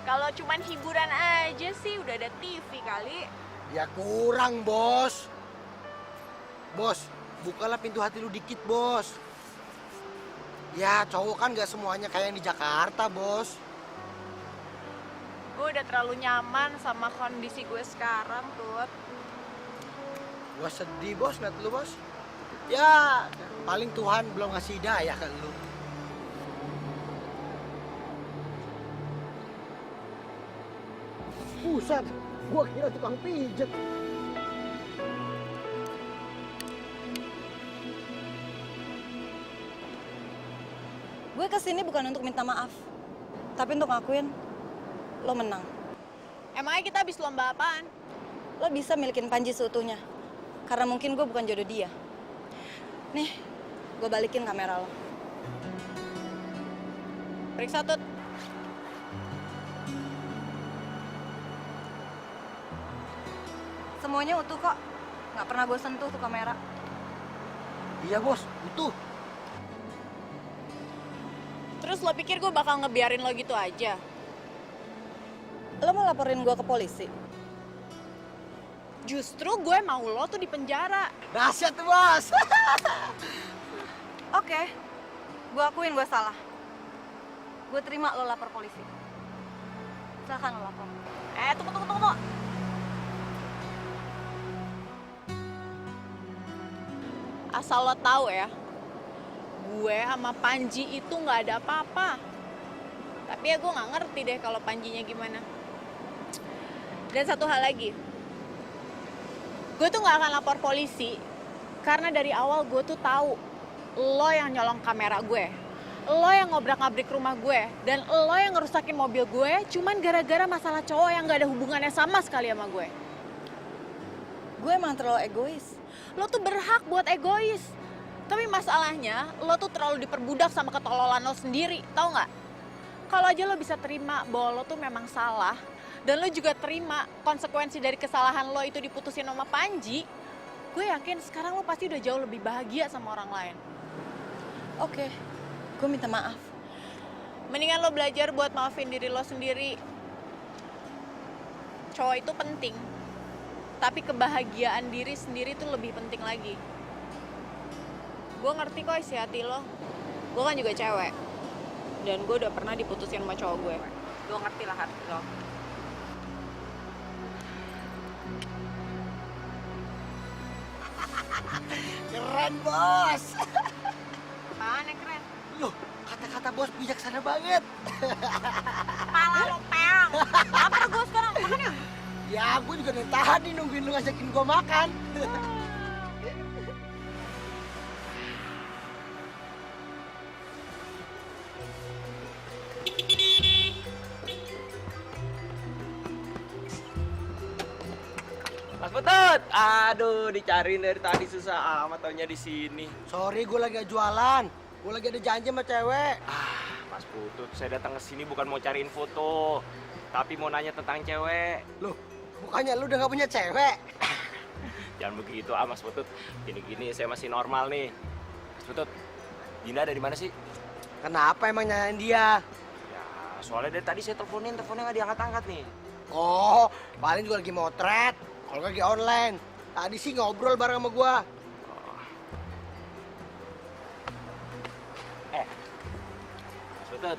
S8: Kalau cuman hiburan aja sih udah ada TV kali.
S2: Ya kurang, Bos. Bos, bukalah pintu hati lu dikit, Bos. Ya, cowok kan gak semuanya kayak yang di Jakarta, Bos.
S8: Gue udah terlalu nyaman sama kondisi gue sekarang, Tut.
S2: Gua sedih, Bos, liat lu, Bos. Ya, paling Tuhan belum ngasih hidayah ke lu. Buset, gua kira tukang pijet.
S3: Gue kesini bukan untuk minta maaf, tapi untuk ngakuin lo menang.
S8: Emangnya kita habis lomba apaan?
S3: Lo bisa milikin Panji seutuhnya, karena mungkin gue bukan jodoh dia. Nih, gue balikin kamera lo.
S8: Periksa, Tut.
S3: Semuanya utuh kok, nggak pernah gue sentuh tuh kamera.
S2: Iya, Bos, utuh.
S8: Terus lo pikir gue bakal ngebiarin lo gitu aja?
S3: Lo mau laporin gue ke polisi?
S8: Justru gue mau lo tuh di penjara.
S2: Dahsyat tuh, Bos.
S3: Oke, gue akuin gue salah. Gue terima lo lapor polisi. Silahkan lo lapor.
S8: Tunggu. Asal lo tahu ya, gue sama Panji itu nggak ada apa-apa. Tapi ya gue nggak ngerti deh kalau Panjinya gimana. Dan satu hal lagi, gue tuh nggak akan lapor polisi karena dari awal gue tuh tahu lo yang nyolong kamera gue, lo yang ngobrak-ngabrik rumah gue, dan lo yang ngerusakin mobil gue cuman gara-gara masalah cowok yang nggak ada hubungannya sama sekali sama gue.
S3: Gue emang terlalu egois.
S8: Lo tuh berhak buat egois. Tapi masalahnya, lo tuh terlalu diperbudak sama ketololan lo sendiri, tau nggak? Kalau aja lo bisa terima bahwa lo tuh memang salah, dan lo juga terima konsekuensi dari kesalahan lo itu diputusin sama Panji, gue yakin sekarang lo pasti udah jauh lebih bahagia sama orang lain.
S3: Oke, gue minta maaf.
S8: Mendingan lo belajar buat maafin diri lo sendiri. Cowok itu penting, tapi kebahagiaan diri sendiri tuh lebih penting lagi. Gue ngerti kok isi hati lo. Gue kan juga cewek. Dan gue udah pernah diputusin sama cowok gue. Gue ngerti lah hati lo.
S2: Keren, Bos.
S8: Apaan yang keren?
S2: Loh, kata-kata kata bos bijaksana banget.
S8: Pala lo peang. Lapar gue sekarang, makan ya?
S2: Ya, gue juga dari tadi nungguin lu ngajakin gue makan.
S4: Mas Putut, aduh dicariin dari tadi susah amat taunya di sini.
S2: Sorry, gue lagi gak jualan. Gue lagi ada janji sama cewek.
S4: Mas Putut, saya datang ke sini bukan mau cariin foto, tapi mau nanya tentang cewek.
S2: Loh, bukannya lu udah gak punya cewek?
S4: Jangan begitu Mas Putut. Gini-gini saya masih normal nih. Mas Putut, Dinda ada di mana sih?
S2: Kenapa emang nyanyain dia?
S4: Ya, soalnya dari tadi saya teleponnya nggak diangkat-angkat nih.
S2: Oh, paling juga lagi motret. Kalau nggak lagi online. Tadi sih ngobrol bareng sama gua.
S4: Mas Putut,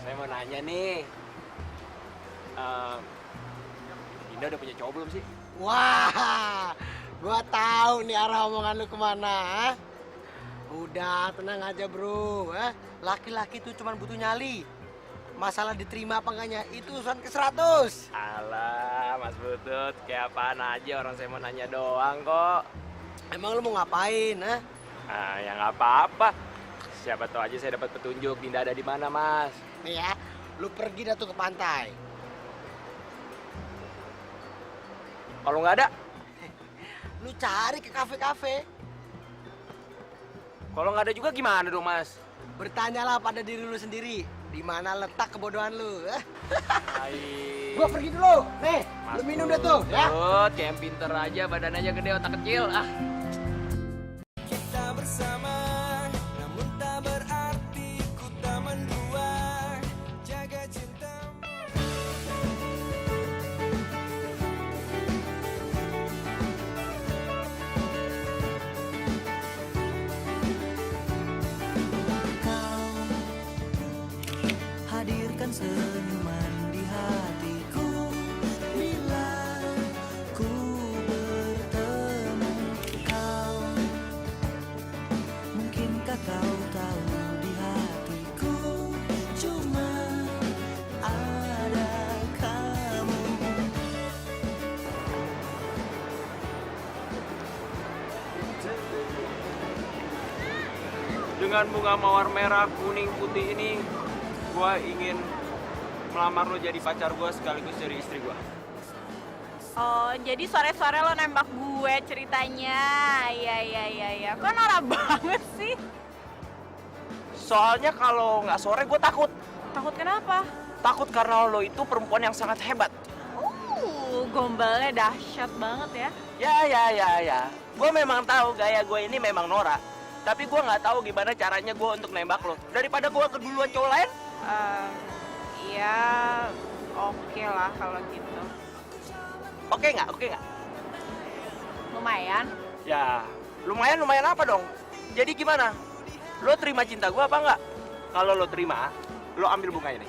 S4: saya mau nanya nih. Dinda udah punya cowok belum sih?
S2: Wah, gua tahu nih arah omongan lu kemana. Udah, tenang aja bro. Laki-laki tuh cuma butuh nyali. Masalah diterima apa enggaknya itu urusan ke-100.
S4: Alah, Mas Putut, kayak apaan aja orang saya mau nanya doang kok.
S2: Emang lu mau ngapain, ha?
S4: Ya nggak apa-apa. Siapa tahu aja saya dapat petunjuk Dinda ada di mana, Mas.
S2: Nih ya, lu pergi dah tuh ke pantai.
S4: Kalau nggak ada,
S2: Lu cari ke kafe-kafe.
S4: kalau nggak ada juga gimana dong, Mas?
S2: Bertanyalah pada diri lu sendiri, di mana letak kebodohan lu.
S4: Hai.
S2: Gua pergi dulu. Nih,
S4: Mas
S2: lu minum deh tuh, ya.
S4: Putut, kayak yang pinter aja, badan aja gede, otak kecil.
S1: Kita bersama, namun tak berarti ku tak mendua. Jaga cintamu.
S12: Hadirkan senyuman di hatiku bila ku bertemu kau. Mungkinkah kau tahu di hatiku cuma ada kamu.
S4: Dengan bunga mawar merah, kuning, putih ini, gua ingin melamar lo jadi pacar gua sekaligus jadi istri gua.
S8: Oh, jadi sore-sore lo nembak gue ceritanya. Iya. Kok norak banget sih?
S4: Soalnya kalau nggak sore gua takut.
S8: Takut kenapa?
S4: Takut karena lo itu perempuan yang sangat hebat.
S8: Gombalnya dahsyat banget ya.
S4: Ya. Gua memang tahu gaya gue ini memang norak. Tapi gua nggak tahu gimana caranya gua untuk nembak lo. Daripada gua keduluan cowok lain.
S8: Iya, oke lah kalau gitu.
S4: Oke nggak?
S8: Lumayan.
S4: Ya, lumayan apa dong? Jadi gimana? Lo terima cinta gua apa nggak? Kalau lo terima, lo ambil bunga ini.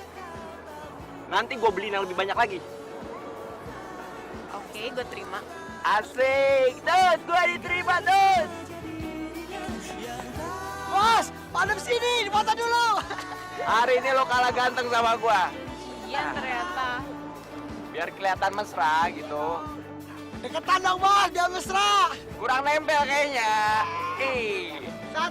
S4: Nanti gue beliin yang lebih banyak lagi.
S8: Oke, gue terima.
S4: Asik, Tus, gue diterima, Tus.
S2: Bos, padam sini, dipoto dulu.
S4: Hari ini lo kalah ganteng sama gue.
S8: Iya ternyata.
S4: Biar kelihatan mesra gitu.
S2: Deketan dong bos, dia mesra.
S4: Kurang nempel kayaknya.
S2: 1,